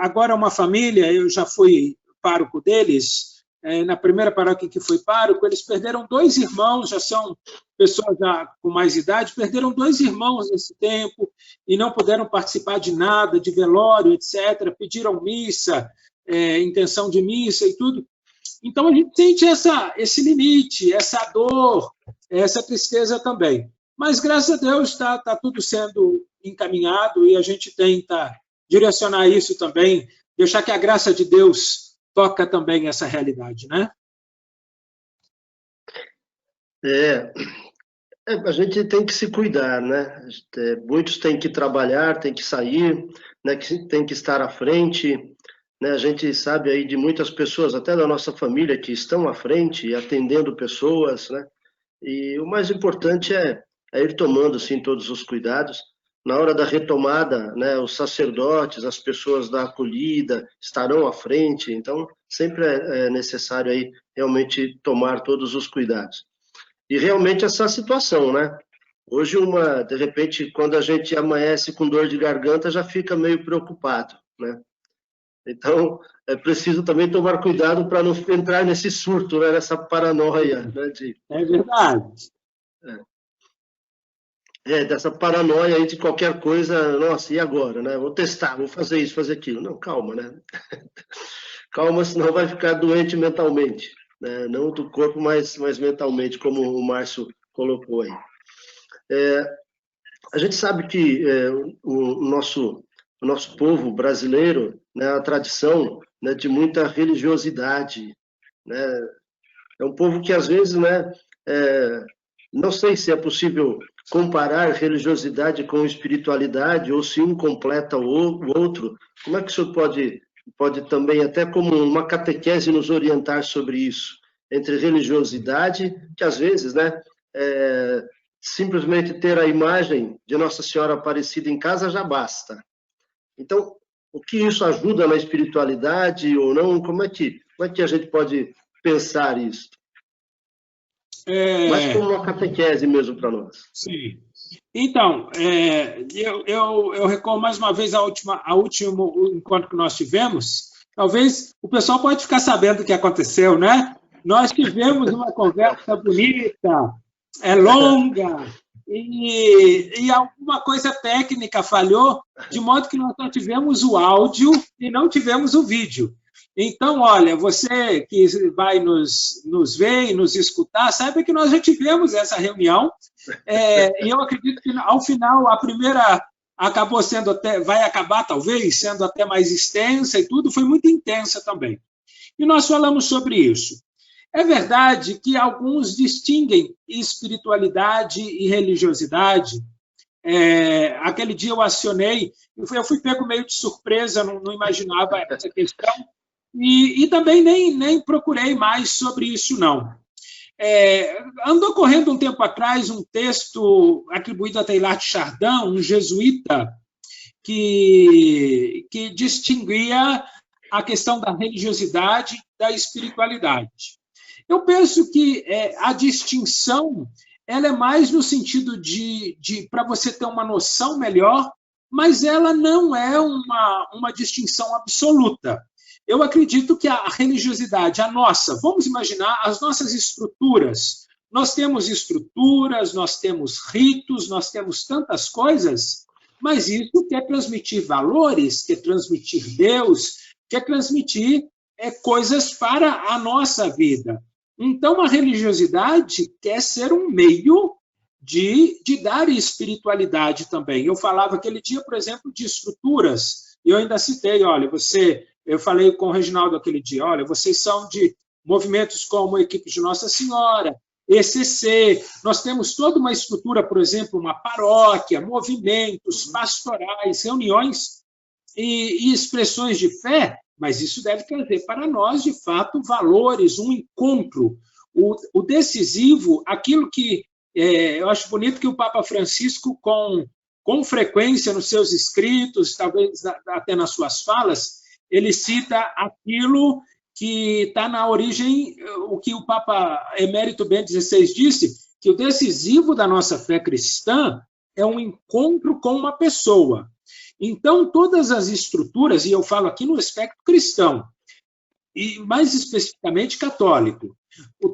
agora uma família, eu já fui pároco deles, na primeira paróquia que fui pároco, eles perderam 2 irmãos, já são pessoas já com mais idade, perderam 2 irmãos nesse tempo e não puderam participar de nada, de velório, etc. Pediram missa, intenção de missa e tudo. Então, a gente sente esse limite, essa dor, essa tristeza também. Mas, graças a Deus, está tudo sendo encaminhado e a gente tenta direcionar isso também, deixar que a graça de Deus toca também essa realidade, né? A gente tem que se cuidar, né? Muitos têm que trabalhar, têm que sair, né? Tem que estar à frente, né? A gente sabe aí de muitas pessoas, até da nossa família, que estão à frente, atendendo pessoas, né? E o mais importante é ir tomando, assim, todos os cuidados. Na hora da retomada, né, os sacerdotes, as pessoas da acolhida estarão à frente, então sempre é necessário aí realmente tomar todos os cuidados. E realmente essa situação, né? Hoje, de repente, quando a gente amanhece com dor de garganta, já fica meio preocupado, né? Então, é preciso também tomar cuidado para não entrar nesse surto, né, nessa paranoia. Né, É verdade. dessa paranoia aí de qualquer coisa, nossa, e agora, né? Vou testar, vou fazer isso, fazer aquilo. Não, calma, né? Calma, senão vai ficar doente mentalmente, né? Não do corpo, mas mentalmente, como o Márcio colocou aí. A gente sabe que o nosso povo brasileiro, né, a tradição, né, de muita religiosidade, né? É um povo que, às vezes, né, não sei se é possível comparar religiosidade com espiritualidade, ou se um completa o outro. Como é que o senhor pode também, até como uma catequese, nos orientar sobre isso? Entre religiosidade, que às vezes, né, simplesmente ter a imagem de Nossa Senhora Aparecida em casa já basta. Então, o que isso ajuda na espiritualidade ou não? Como é que a gente pode pensar isso? Mas como uma catequese mesmo para nós. Sim. Então, eu recordo mais uma vez ao último encontro que nós tivemos. Talvez o pessoal pode ficar sabendo o que aconteceu, né? Nós tivemos uma conversa bonita, longa, e alguma coisa técnica falhou, de modo que nós só tivemos o áudio e não tivemos o vídeo. Então, olha, você que vai nos ver e nos escutar, saiba que nós já tivemos essa reunião, e eu acredito que, ao final, a primeira acabou sendo vai acabar, talvez, sendo até mais extensa e tudo, foi muito intensa também. E nós falamos sobre isso. É verdade que alguns distinguem espiritualidade e religiosidade. Aquele dia eu acionei, eu fui pego meio de surpresa, não imaginava essa questão, e também nem procurei mais sobre isso, não. Andou correndo um tempo atrás um texto atribuído a Teilhard de Chardin, um jesuíta, que distinguia a questão da religiosidade da espiritualidade. Eu penso que a distinção ela é mais no sentido de para você ter uma noção melhor, mas ela não é uma distinção absoluta. Eu acredito que a religiosidade, a nossa, vamos imaginar as nossas estruturas. Nós temos estruturas, nós temos ritos, nós temos tantas coisas, mas isso quer transmitir valores, quer transmitir Deus, quer transmitir coisas para a nossa vida. Então, a religiosidade quer ser um meio de dar espiritualidade também. Eu falava aquele dia, por exemplo, de estruturas, e eu ainda citei, olha, eu falei com o Reginaldo aquele dia, olha, vocês são de movimentos como a equipe de Nossa Senhora, ECC, nós temos toda uma estrutura, por exemplo, uma paróquia, movimentos, pastorais, reuniões e expressões de fé, mas isso deve trazer para nós, de fato, valores, um encontro. O decisivo, aquilo que eu acho bonito que o Papa Francisco, com frequência nos seus escritos, talvez até nas suas falas, ele cita aquilo que está na origem, o que o Papa Emérito Bento XVI disse, que o decisivo da nossa fé cristã é um encontro com uma pessoa. Então, todas as estruturas, e eu falo aqui no aspecto cristão, e mais especificamente católico,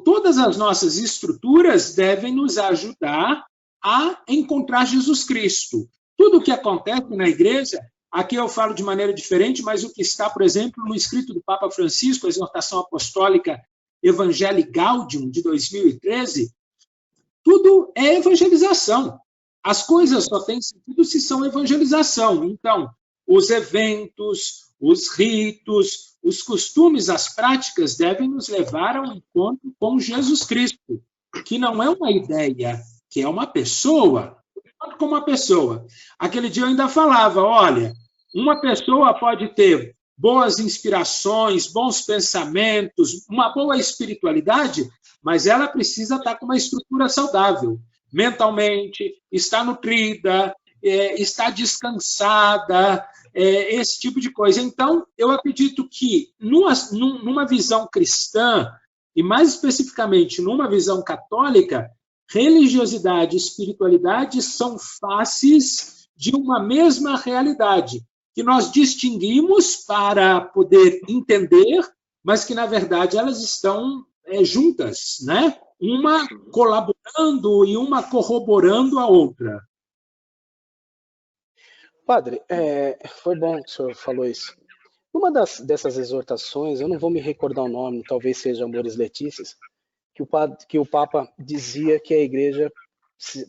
todas as nossas estruturas devem nos ajudar a encontrar Jesus Cristo. Tudo o que acontece na igreja, aqui eu falo de maneira diferente, mas o que está, por exemplo, no escrito do Papa Francisco, a exortação apostólica Evangelii Gaudium, de 2013, tudo é evangelização. As coisas só têm sentido se são evangelização. Então, os eventos, os ritos, os costumes, as práticas devem nos levar ao encontro com Jesus Cristo, que não é uma ideia, que é uma pessoa, como uma pessoa. Aquele dia eu ainda falava, olha, uma pessoa pode ter boas inspirações, bons pensamentos, uma boa espiritualidade, mas ela precisa estar com uma estrutura saudável, mentalmente, está nutrida, está descansada, esse tipo de coisa. Então, eu acredito que numa visão cristã, e mais especificamente numa visão católica, religiosidade e espiritualidade são faces de uma mesma realidade, que nós distinguimos para poder entender, mas que, na verdade, elas estão juntas, né? Uma colaborando e uma corroborando a outra. Padre, foi bom que o senhor falou isso. Uma dessas exortações, eu não vou me recordar o nome, talvez seja Amores Letícias, que o Papa dizia que a igreja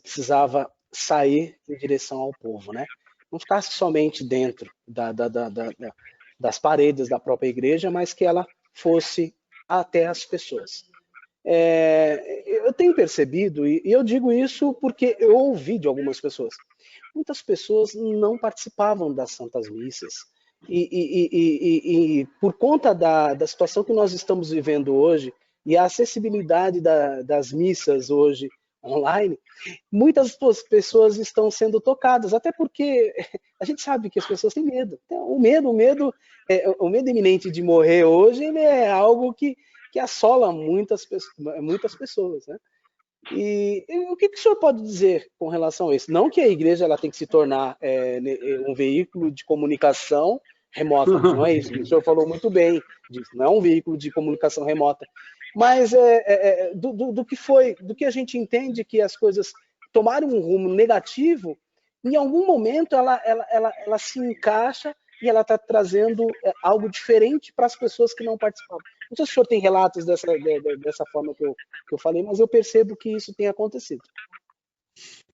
precisava sair em direção ao povo, né? Não ficasse somente dentro das paredes da própria igreja, mas que ela fosse até as pessoas. Eu tenho percebido, e eu digo isso porque eu ouvi de algumas pessoas, muitas pessoas não participavam das Santas Missas, e por conta da situação que nós estamos vivendo hoje, e a acessibilidade das missas hoje online, muitas pessoas estão sendo tocadas, até porque a gente sabe que as pessoas têm medo. O medo iminente de morrer hoje, ele é algo que assola muitas pessoas, né? E o que o senhor pode dizer com relação a isso? Não que a igreja ela tem que se tornar um veículo de comunicação remota, não é isso. O senhor falou muito bem disso, não é um veículo de comunicação remota. Mas do que a gente entende que as coisas tomaram um rumo negativo, em algum momento ela se encaixa e ela está trazendo algo diferente para as pessoas que não participavam. Não sei se o senhor tem relatos dessa forma que eu falei, mas eu percebo que isso tem acontecido.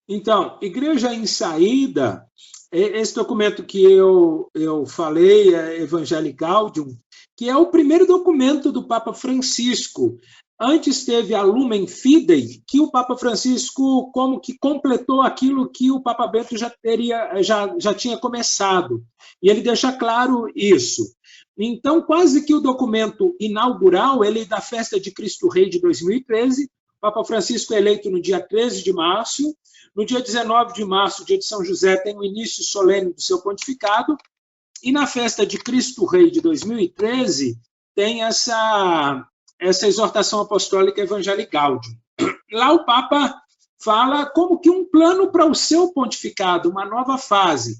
Então, Igreja em Saída, esse documento que eu falei, é Evangelii Gaudium, que é o primeiro documento do Papa Francisco. Antes teve a Lumen Fidei, que o Papa Francisco como que completou aquilo que o Papa Bento já tinha começado. E ele deixa claro isso. Então, quase que o documento inaugural, ele é da Festa de Cristo Rei de 2013, o Papa Francisco é eleito no dia 13 de março, no dia 19 de março, dia de São José, tem o início solene do seu pontificado, e na Festa de Cristo Rei de 2013, tem essa exortação apostólica Evangelii Gaudium. Lá o Papa fala como que um plano para o seu pontificado, uma nova fase.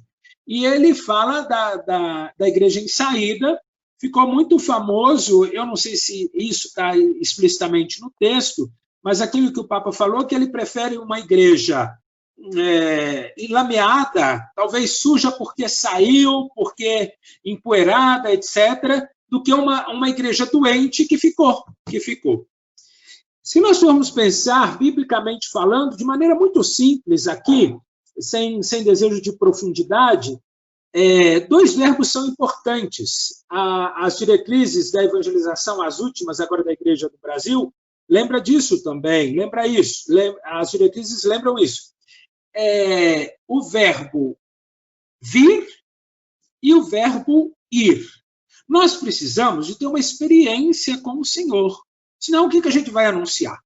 E ele fala da Igreja em Saída, ficou muito famoso, eu não sei se isso está explicitamente no texto, mas aquilo que o Papa falou, que ele prefere uma igreja enlameada, talvez suja porque saiu, porque empoeirada, etc., do que uma igreja doente que ficou. Se nós formos pensar, biblicamente falando, de maneira muito simples aqui, sem desejo de profundidade, dois verbos são importantes. As diretrizes da evangelização, as últimas agora da Igreja do Brasil, lembra disso também, lembra isso. As diretrizes lembram isso. O verbo vir e o verbo ir. Nós precisamos de ter uma experiência com o Senhor. Senão, o que a gente vai anunciar?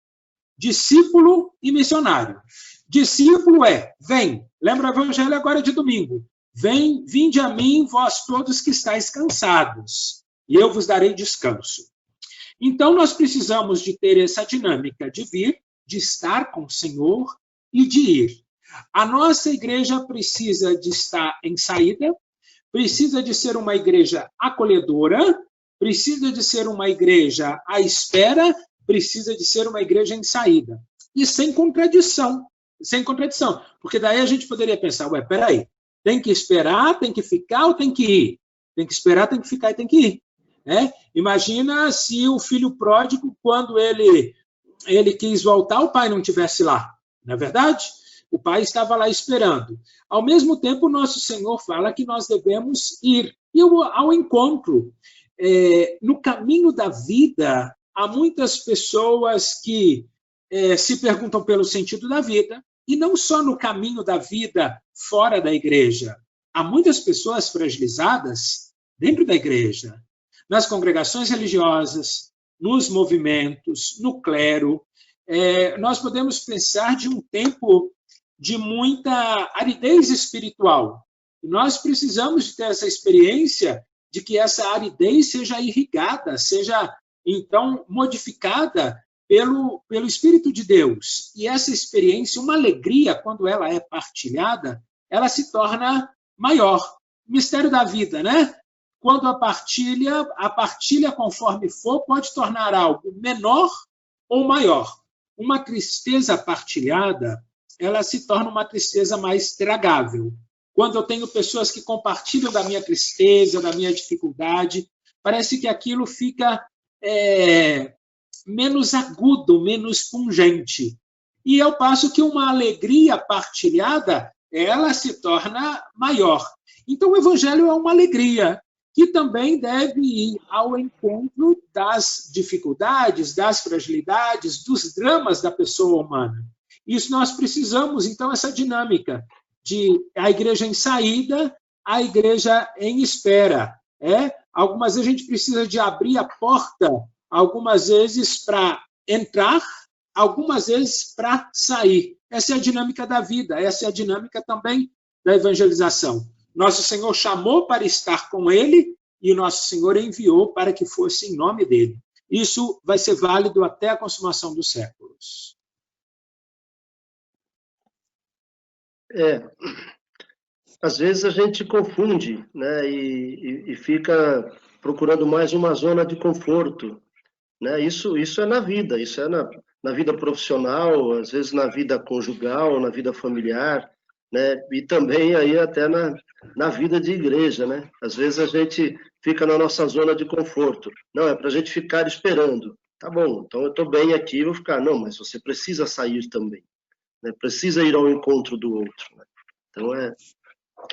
Discípulo e missionário. Discípulo vem. Lembra o evangelho agora de domingo. Vinde a mim, vós todos que estáis cansados, e eu vos darei descanso. Então, nós precisamos de ter essa dinâmica de vir, de estar com o Senhor e de ir. A nossa igreja precisa de estar em saída, precisa de ser uma igreja acolhedora, precisa de ser uma igreja à espera, precisa de ser uma igreja em saída. E sem contradição. Porque daí a gente poderia pensar, peraí, tem que esperar, tem que ficar ou tem que ir? Tem que esperar, tem que ficar e tem que ir. Imagina se o filho pródigo, quando ele quis voltar, o pai não estivesse lá. Não é verdade? O pai estava lá esperando. Ao mesmo tempo, o nosso Senhor fala que nós devemos ir ao encontro. No caminho da vida, há muitas pessoas que se perguntam pelo sentido da vida, e não só no caminho da vida fora da igreja. Há muitas pessoas fragilizadas dentro da igreja, nas congregações religiosas, nos movimentos, no clero. Nós podemos pensar de um tempo de muita aridez espiritual. E nós precisamos de ter essa experiência de que essa aridez seja irrigada, seja, então, modificada pelo Espírito de Deus. E essa experiência, uma alegria, quando ela é partilhada, ela se torna maior. Mistério da vida, né? Quando a partilha conforme for, pode tornar algo menor ou maior. Uma tristeza partilhada, ela se torna uma tristeza mais tragável. quando eu tenho pessoas que compartilham da minha tristeza, da minha dificuldade, parece que aquilo fica menos agudo, menos pungente. E ao passo que uma alegria partilhada, ela se torna maior. Então, o Evangelho é uma alegria que também deve ir ao encontro das dificuldades, das fragilidades, dos dramas da pessoa humana. Isso nós precisamos, então, essa dinâmica de a igreja em saída, a igreja em espera. Algumas vezes a gente precisa de abrir a porta, algumas vezes para entrar, algumas vezes para sair. Essa é a dinâmica da vida, essa é a dinâmica também da evangelização. Nosso Senhor chamou para estar com Ele e nosso Senhor enviou para que fosse em nome dEle. Isso vai ser válido até a consumação dos séculos. Às vezes a gente confunde, né, e fica procurando mais uma zona de conforto, né? Isso é na vida, isso é na vida profissional, às vezes na vida conjugal, na vida familiar, né? E também aí até na vida de igreja, né? Às vezes a gente fica na nossa zona de conforto. Não, é para a gente ficar esperando. Tá bom, então eu estou bem aqui, vou ficar. Não, mas você precisa sair também, né? Precisa ir ao encontro do outro, né? Então é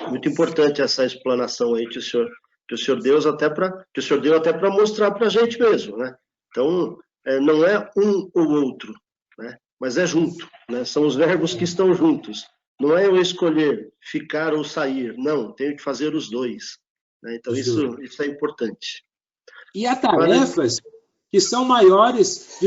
muito importante essa explanação aí que o Senhor deu até para mostrar para a gente mesmo, né? Então não é um ou outro, né? Mas é junto, né? São os verbos que estão juntos. Não é eu escolher ficar ou sair, não, tenho que fazer os dois, né? Então isso é importante. E há tarefas que são maiores,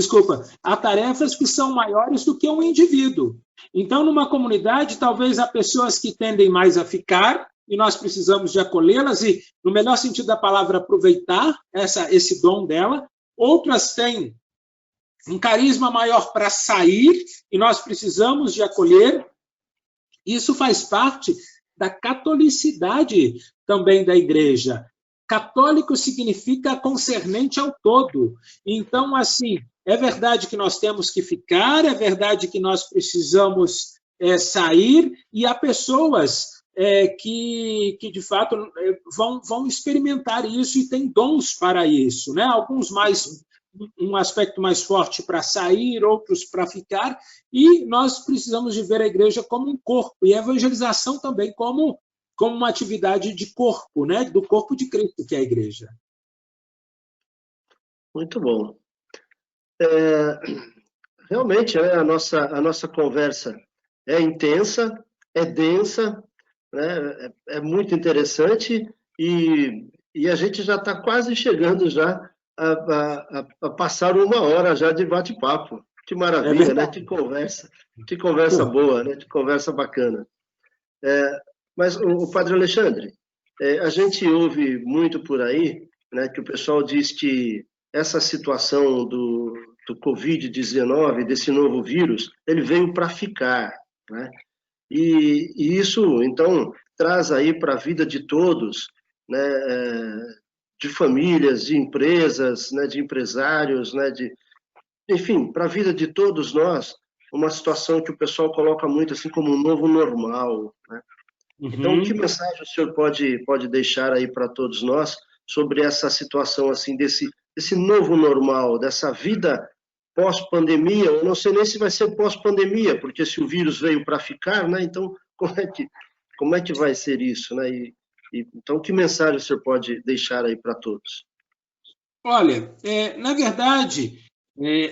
há tarefas que são maiores do que um indivíduo. Então, numa comunidade, talvez há pessoas que tendem mais a ficar, e nós precisamos de acolhê-las e, no melhor sentido da palavra, aproveitar esse dom dela. Outras têm um carisma maior para sair, e nós precisamos de acolher. Isso faz parte da catolicidade também da igreja. Católico significa concernente ao todo. Então, assim, é verdade que nós temos que ficar, é verdade que nós precisamos sair, e há pessoas que de fato, vão experimentar isso e têm dons para isso, né? Alguns mais, um aspecto mais forte para sair, outros para ficar, e nós precisamos de ver a igreja como um corpo, e a evangelização também como uma atividade de corpo, né? Do corpo de Cristo, que é a igreja. Muito bom. Realmente, né, a nossa conversa é intensa, é densa, né, é muito interessante, e a gente já está quase chegando já a passar 1 hora já de bate-papo. Que maravilha, né? Que conversa boa, né? Que conversa bacana. Mas, o Padre Alexandre, a gente ouve muito por aí, né, que o pessoal diz que essa situação do Covid-19, desse novo vírus, ele veio para ficar, né? E isso, então, traz aí para a vida de todos, né, de famílias, de empresas, né, de empresários, né, enfim, para a vida de todos nós, uma situação que o pessoal coloca muito assim como um novo normal, né? Então, que mensagem o senhor pode deixar aí para todos nós sobre essa situação assim desse novo normal, dessa vida pós-pandemia? Eu não sei nem se vai ser pós-pandemia, porque se o vírus veio para ficar, né? Então, como é que vai ser isso, né? Então, que mensagem o senhor pode deixar aí para todos? Olha, na verdade,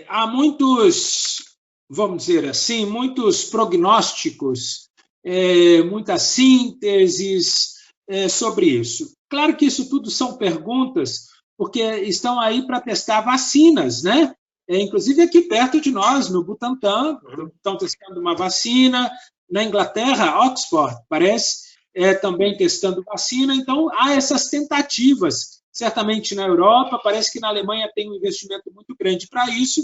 há muitos, vamos dizer assim, muitos prognósticos, muitas sínteses sobre isso. Claro que isso tudo são perguntas, porque estão aí para testar vacinas, né? Inclusive aqui perto de nós, no Butantan, estão testando uma vacina. Na Inglaterra, Oxford, parece, também testando vacina. Então, há essas tentativas. Certamente na Europa, parece que na Alemanha tem um investimento muito grande para isso,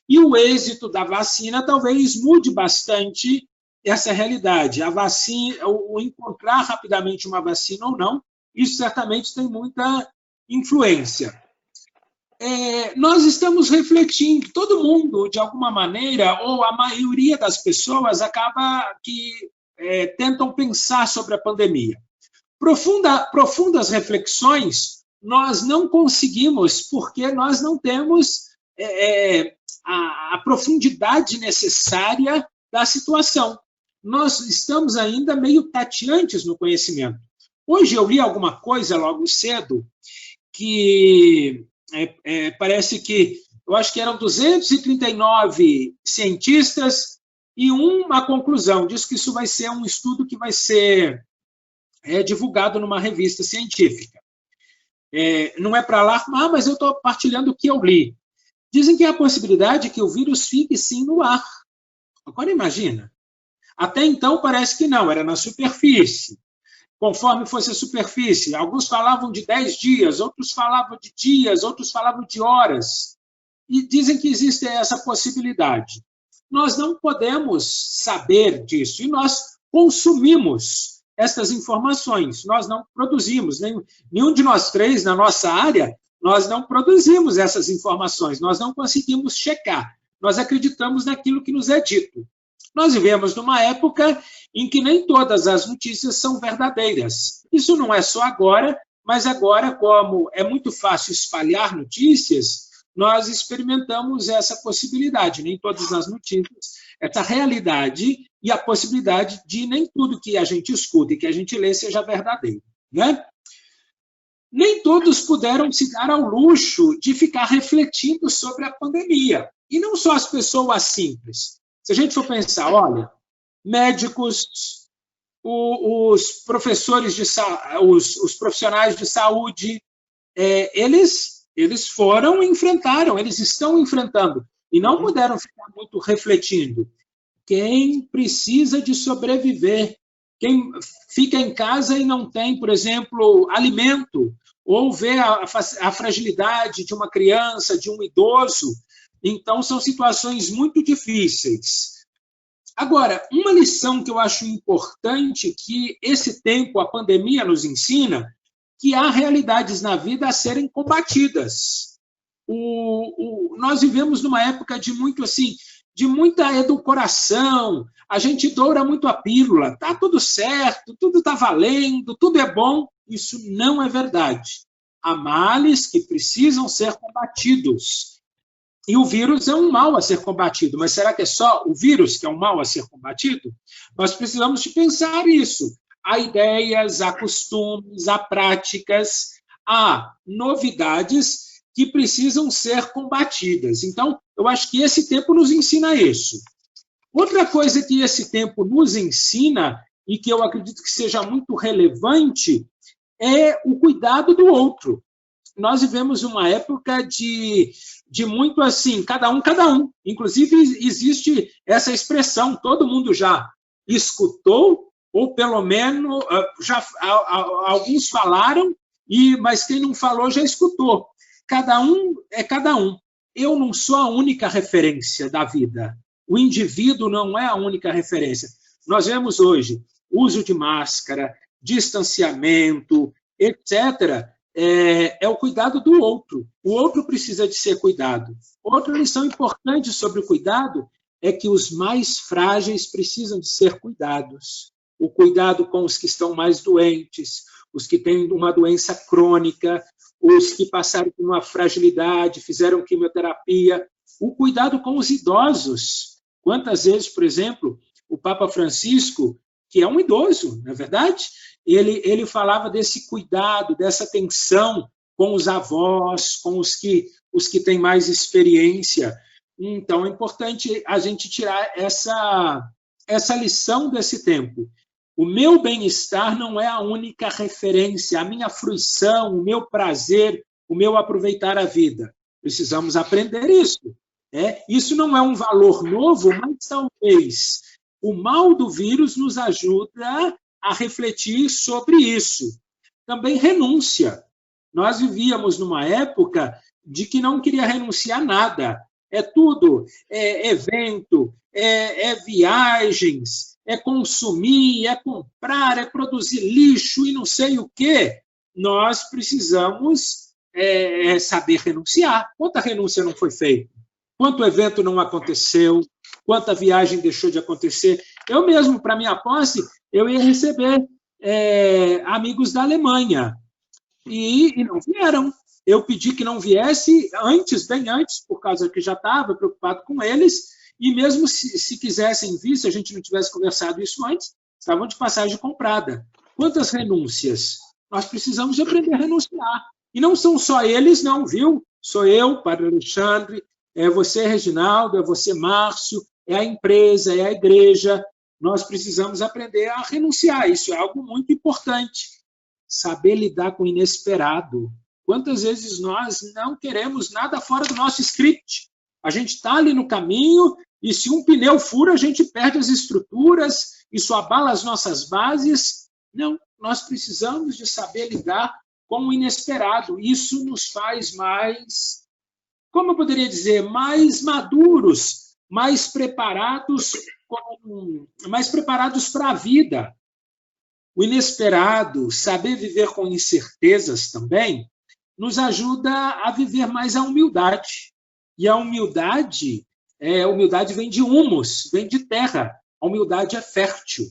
e o êxito da vacina talvez mude bastante essa realidade. A vacina, o encontrar rapidamente uma vacina ou não, isso certamente tem muita influência. Nós estamos refletindo, todo mundo, de alguma maneira, ou a maioria das pessoas acaba que tentam pensar sobre a pandemia. Profundas reflexões nós não conseguimos, porque nós não temos a profundidade necessária da situação. Nós estamos ainda meio tateantes no conhecimento. Hoje eu li alguma coisa logo cedo que parece que, eu acho que eram 239 cientistas e uma conclusão. Diz que isso vai ser um estudo que vai ser divulgado numa revista científica. Não é para alarmar, mas eu estou partilhando o que eu li. Dizem que há a possibilidade que o vírus fique, sim, no ar. Agora, imagina. Até então, parece que não, era na superfície. Conforme fosse a superfície, alguns falavam de 10 dias, outros falavam de dias, outros falavam de horas. E dizem que existe essa possibilidade. Nós não podemos saber disso, e nós consumimos estas informações. Nós não produzimos, nenhum de nós três, na nossa área, nós não produzimos essas informações, nós não conseguimos checar, nós acreditamos naquilo que nos é dito. Nós vivemos numa época em que nem todas as notícias são verdadeiras. Isso não é só agora, mas agora, como é muito fácil espalhar notícias, nós experimentamos essa possibilidade, nem todas as notícias, essa realidade e a possibilidade de nem tudo que a gente escuta e que a gente lê seja verdadeiro, né? Nem todos puderam se dar ao luxo de ficar refletindo sobre a pandemia. E não só as pessoas simples. Se a gente for pensar, olha, médicos, os professores os profissionais de saúde, eles enfrentaram, eles estão enfrentando, e não puderam ficar muito refletindo. Quem precisa de sobreviver, quem fica em casa e não tem, por exemplo, alimento, ou vê a fragilidade de uma criança, de um idoso, então são situações muito difíceis. Agora, uma lição que eu acho importante que esse tempo, a pandemia nos ensina, que há realidades na vida a serem combatidas. Nós vivemos numa época de muita edulcoração, a gente doura muito a pílula, está tudo certo, tudo está valendo, tudo é bom. Isso não é verdade. Há males que precisam ser combatidos. E o vírus é um mal a ser combatido, mas será que é só o vírus que é um mal a ser combatido? Nós precisamos de pensar isso. Há ideias, há costumes, há práticas, há novidades que precisam ser combatidas. Então, eu acho que esse tempo nos ensina isso. Outra coisa que esse tempo nos ensina, e que eu acredito que seja muito relevante, é o cuidado do outro. Nós vivemos uma época de muito assim, cada um. Inclusive, existe essa expressão, todo mundo já escutou, ou pelo menos já alguns falaram, mas quem não falou já escutou. Cada um é cada um. Eu não sou a única referência da vida. O indivíduo não é a única referência. Nós vemos hoje uso de máscara, distanciamento, etc., é o cuidado do outro. O outro precisa de ser cuidado. Outra lição importante sobre o cuidado é que os mais frágeis precisam de ser cuidados. O cuidado com os que estão mais doentes, os que têm uma doença crônica, os que passaram por uma fragilidade, fizeram quimioterapia. O cuidado com os idosos. Quantas vezes, por exemplo, o Papa Francisco, que é um idoso, não é verdade? Ele falava desse cuidado, dessa atenção com os avós, com os que têm mais experiência. Então, é importante a gente tirar essa lição desse tempo. O meu bem-estar não é a única referência, a minha fruição, o meu prazer, o meu aproveitar a vida. Precisamos aprender isso. Isso não é um valor novo, mas talvez o mal do vírus nos ajuda a refletir sobre isso. Também renúncia. Nós vivíamos numa época de que não queria renunciar a nada. É tudo, é evento, é viagens, é consumir, é comprar, é produzir lixo e não sei o quê. Nós precisamos saber renunciar. Quanta renúncia não foi feita? Quanto evento não aconteceu? Quanta viagem deixou de acontecer? Eu mesmo, para minha posse, eu ia receber amigos da Alemanha, e não vieram. Eu pedi que não viesse antes, bem antes, por causa que já estava preocupado com eles, e mesmo se quisessem vir, se a gente não tivesse conversado isso antes, estavam de passagem comprada. Quantas renúncias? Nós precisamos aprender a renunciar. E não são só eles, não, viu? Sou eu, Padre Alexandre, é você, Reginaldo, é você, Márcio, é a empresa, é a igreja. Nós precisamos aprender a renunciar. Isso é algo muito importante. Saber lidar com o inesperado. Quantas vezes nós não queremos nada fora do nosso script? A gente está ali no caminho e se um pneu fura, a gente perde as estruturas, isso abala as nossas bases. Não, nós precisamos de saber lidar com o inesperado. Isso nos faz mais, como eu poderia dizer, mais maduros, mais preparados para a vida. O inesperado, saber viver com incertezas também, nos ajuda a viver mais a humildade. E a humildade vem de humus, vem de terra. A humildade é fértil.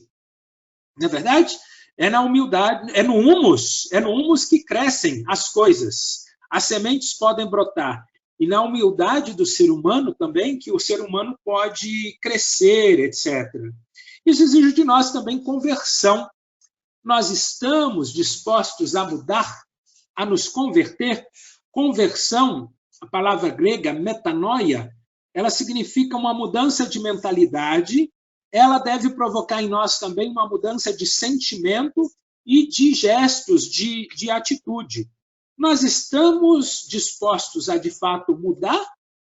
Não é verdade? É na humildade, é no humus que crescem as coisas. As sementes podem brotar. E na humildade do ser humano também, que o ser humano pode crescer, etc. Isso exige de nós também conversão. Nós estamos dispostos a mudar, a nos converter. Conversão, a palavra grega metanoia, ela significa uma mudança de mentalidade. Ela deve provocar em nós também uma mudança de sentimento e de gestos, de atitude. Nós estamos dispostos a, de fato, mudar?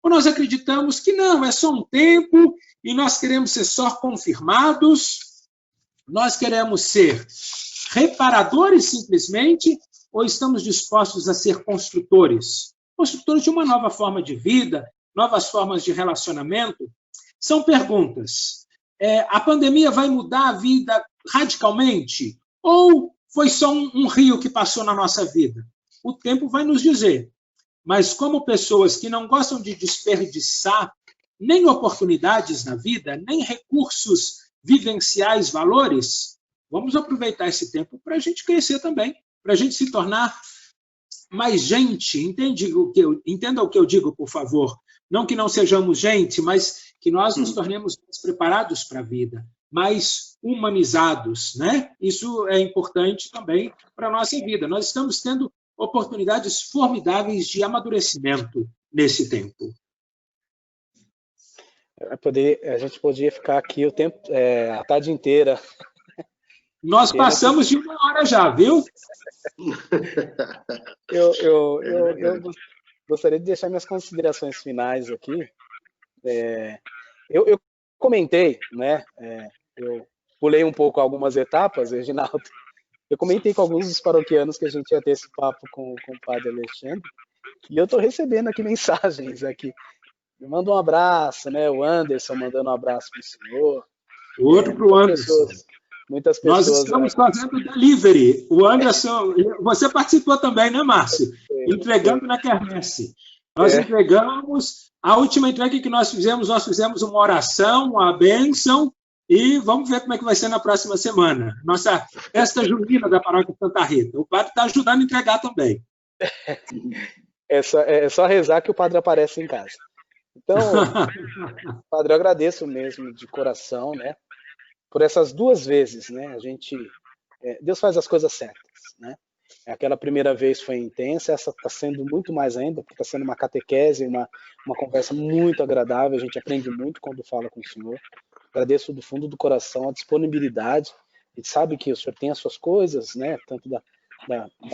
Ou nós acreditamos que não, é só um tempo e nós queremos ser só confirmados? Nós queremos ser reparadores, simplesmente, ou estamos dispostos a ser construtores? Construtores de uma nova forma de vida, novas formas de relacionamento? São perguntas. A pandemia vai mudar a vida radicalmente? Ou foi só um rio que passou na nossa vida? O tempo vai nos dizer. Mas como pessoas que não gostam de desperdiçar nem oportunidades na vida, nem recursos vivenciais, valores, vamos aproveitar esse tempo para a gente crescer também, para a gente se tornar mais gente. Entenda o que eu digo, por favor. Não que não sejamos gente, mas que nós nos tornemos mais preparados para a vida, mais humanizados, né? Isso é importante também para a nossa vida. Nós estamos tendo oportunidades formidáveis de amadurecimento nesse tempo. A gente poderia ficar aqui a tarde inteira. Nós passamos de 1 hora já, viu? Eu gostaria de deixar minhas considerações finais aqui. Eu comentei, né? Eu pulei um pouco algumas etapas, Reginaldo. Eu comentei com alguns dos paroquianos que a gente ia ter esse papo com o Padre Alexandre, e eu estou recebendo aqui mensagens aqui. Me manda um abraço, né? O Anderson mandando um abraço para o senhor. Outro para o Anderson. Muitas pessoas. Nós estamos fazendo delivery. O Anderson, você participou também, né, Márcio? Entregando na quermesse. Nós entregamos, a última entrega que nós fizemos uma oração, uma bênção, e vamos ver como é que vai ser na próxima semana. Nossa festa junina da Paróquia Santa Rita. O padre está ajudando a entregar também. É só rezar que o padre aparece em casa. Então, padre, eu agradeço mesmo de coração, né? Por essas 2 vezes, né? Deus faz as coisas certas, né? Aquela primeira vez foi intensa, essa está sendo muito mais ainda, porque está sendo uma catequese, uma conversa muito agradável, a gente aprende muito quando fala com o senhor. Agradeço do fundo do coração a disponibilidade. A gente sabe que o senhor tem as suas coisas, né? Tanto da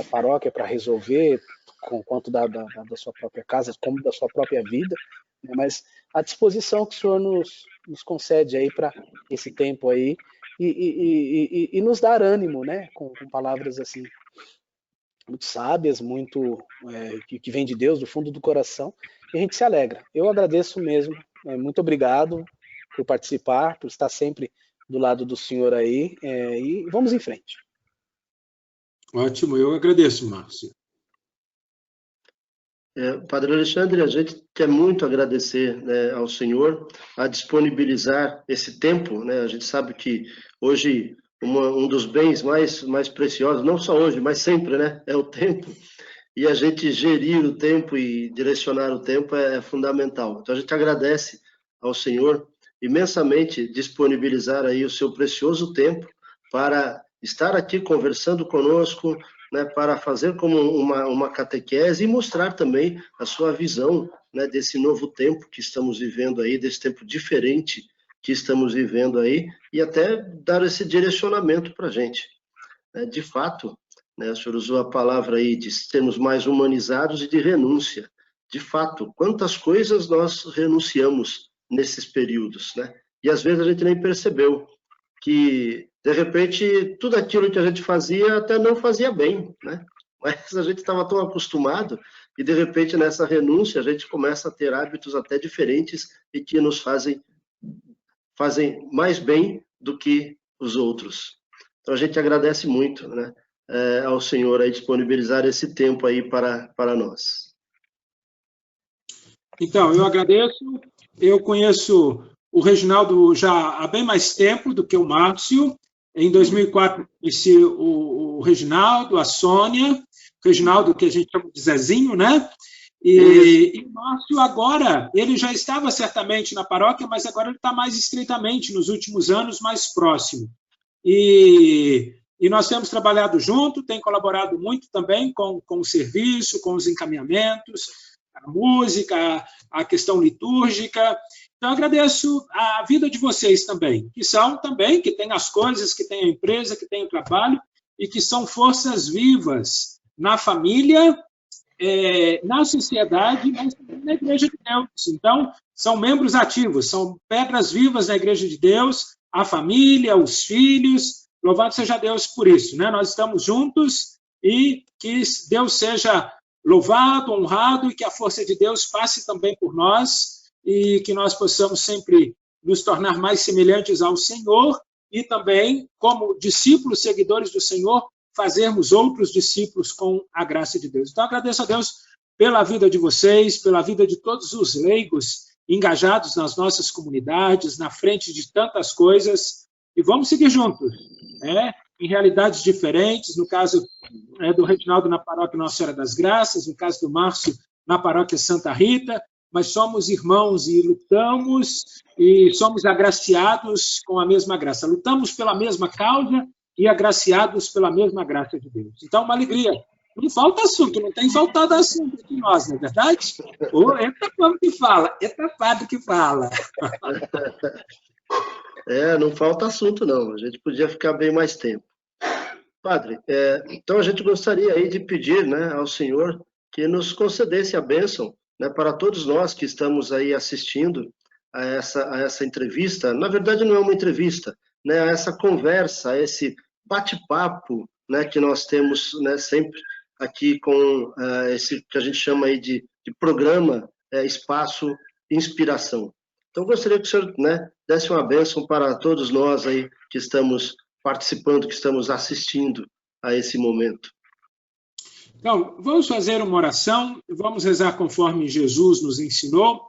paróquia para resolver, quanto da sua própria casa, como da sua própria vida, né? Mas a disposição que o senhor nos concede aí para esse tempo aí e nos dar ânimo, né? Com palavras assim muito sábias, muito que vem de Deus, do fundo do coração, e a gente se alegra. Eu agradeço mesmo, muito obrigado por participar, por estar sempre do lado do senhor aí, e vamos em frente. Ótimo, eu agradeço, Márcio. Padre Alexandre, a gente quer muito agradecer, né, ao senhor a disponibilizar esse tempo, né? A gente sabe que hoje um dos bens mais preciosos, não só hoje, mas sempre, né, é o tempo. E a gente gerir o tempo e direcionar o tempo é fundamental. Então a gente agradece ao senhor imensamente disponibilizar aí o seu precioso tempo para estar aqui conversando conosco, né, para fazer como uma catequese e mostrar também a sua visão, né, desse novo tempo que estamos vivendo aí, desse tempo diferente que estamos vivendo aí, e até dar esse direcionamento para a gente. De fato, né, o senhor usou a palavra aí de sermos mais humanizados e de renúncia. De fato, quantas coisas nós renunciamos nesses períodos, né? E às vezes a gente nem percebeu que, de repente, tudo aquilo que a gente fazia até não fazia bem, né? Mas a gente estava tão acostumado e, de repente, nessa renúncia, a gente começa a ter hábitos até diferentes e que nos fazem mais bem do que os outros. Então, a gente agradece muito, né, ao senhor aí disponibilizar esse tempo aí para nós. Então, eu agradeço. Eu conheço o Reginaldo já há bem mais tempo do que o Márcio. Em 2004, conheci o Reginaldo, a Sônia, o Reginaldo, que a gente chama de Zezinho, né? E o Márcio agora, ele já estava certamente na paróquia, mas agora ele está mais estreitamente, nos últimos anos, mais próximo. E nós temos trabalhado junto, tem colaborado muito também com o serviço, com os encaminhamentos, a música, a questão litúrgica. Então, eu agradeço a vida de vocês também, que têm as coisas, que têm a empresa, que têm o trabalho, e que são forças vivas na família, na sociedade, mas também na Igreja de Deus. Então, são membros ativos, são pedras vivas na Igreja de Deus, a família, os filhos. Louvado seja Deus por isso, né? Nós estamos juntos e que Deus seja louvado, honrado, e que a força de Deus passe também por nós e que nós possamos sempre nos tornar mais semelhantes ao Senhor e também, como discípulos, seguidores do Senhor, fazermos outros discípulos com a graça de Deus. Então, agradeço a Deus pela vida de vocês, pela vida de todos os leigos engajados nas nossas comunidades, na frente de tantas coisas, e vamos seguir juntos, em realidades diferentes, no caso do Reginaldo na paróquia Nossa Senhora das Graças, no caso do Márcio na paróquia Santa Rita, mas somos irmãos e lutamos e somos agraciados com a mesma graça. Lutamos pela mesma causa e agraciados pela mesma graça de Deus. Então, uma alegria. Não falta assunto, não tem faltado assunto entre nós, não é verdade? Eita como que fala, eita padre que fala. Não falta assunto, não. A gente podia ficar bem mais tempo. Padre, então a gente gostaria aí de pedir, né, ao senhor que nos concedesse a bênção, né, para todos nós que estamos aí assistindo a essa entrevista. Na verdade, não é uma entrevista, né, a essa conversa, a esse bate-papo, né, que nós temos, né, sempre aqui com esse que a gente chama aí de programa Espaço Inspiração. Então, gostaria que o senhor, né, desse uma bênção para todos nós aí que estamos participando, que estamos assistindo a esse momento. Então, vamos fazer uma oração, vamos rezar conforme Jesus nos ensinou.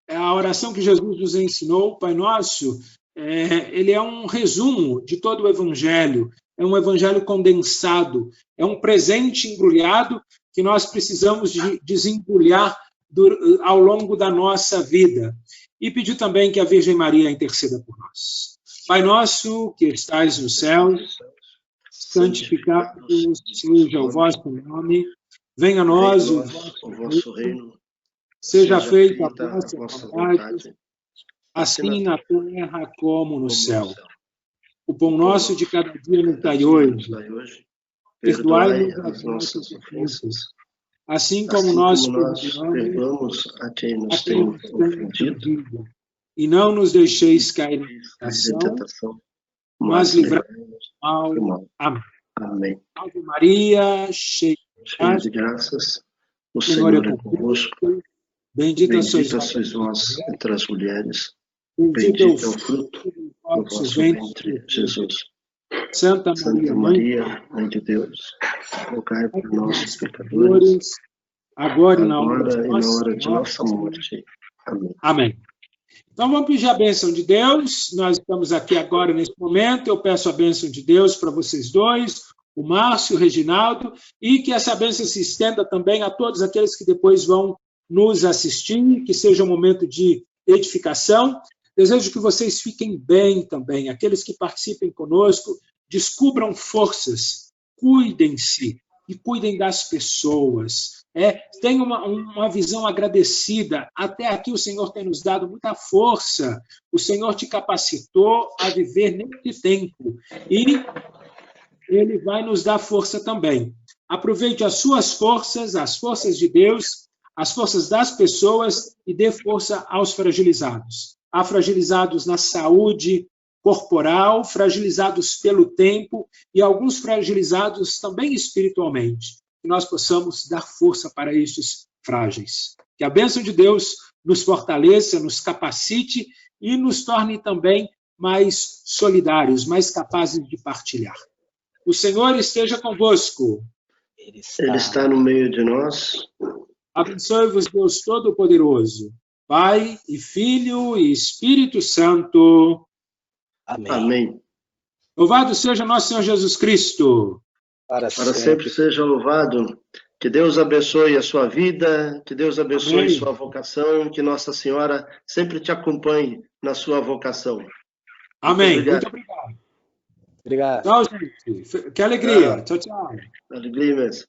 A oração que Jesus nos ensinou, Pai Nosso, ele é um resumo de todo o Evangelho, é um Evangelho condensado, é um presente embrulhado que nós precisamos de desembrulhar ao longo da nossa vida. E pedir também que a Virgem Maria interceda por nós. Pai nosso, que estais nos céus, santificado seja o vosso nome, venha a nós o vosso reino, seja feita a vossa vontade, assim na terra como no céu. O pão nosso de cada dia nos dai hoje, perdoai-nos as nossas ofensas, assim como nós perdoamos a quem nos tem ofendido. E não nos deixeis cair em tentação, mas livrai-nos do mal. Amém. Ave Maria, cheia de graças, o Senhor é convosco. Bendita sois vós entre as mulheres. Bendito é o fruto do vosso ventre, Jesus. Santa Maria, Mãe de Deus, rogai por nós, pecadores, agora e na hora agora de e na hora de nossa morte. morte. Amém. Amém. Então vamos pedir a bênção de Deus. Nós estamos aqui agora nesse momento. Eu peço a bênção de Deus para vocês dois, o Márcio, o Reginaldo, e que essa bênção se estenda também a todos aqueles que depois vão nos assistir, que seja um momento de edificação. Desejo que vocês fiquem bem também. Aqueles que participem conosco, descubram forças, cuidem-se e cuidem das pessoas. Tenha uma visão agradecida. Até aqui o Senhor tem nos dado muita força. O Senhor te capacitou a viver nesse tempo. E Ele vai nos dar força também. Aproveite as suas forças, as forças de Deus, as forças das pessoas e dê força aos fragilizados. Há fragilizados na saúde corporal, fragilizados pelo tempo e alguns fragilizados também espiritualmente. Que nós possamos dar força para estes frágeis. Que a bênção de Deus nos fortaleça, nos capacite e nos torne também mais solidários, mais capazes de partilhar. O Senhor esteja convosco. Ele está no meio de nós. Abençoe-vos, Deus Todo-Poderoso, Pai e Filho e Espírito Santo. Amém. Amém. Louvado seja nosso Senhor Jesus Cristo. Para Para sempre seja louvado. Que Deus abençoe a sua vida, que Deus abençoe Amém. sua vocação, que Nossa Senhora sempre te acompanhe na sua vocação. Amém. Muito Muito obrigado. Obrigado. Tchau, gente. Que alegria. Tchau, tchau. Alegria imensa.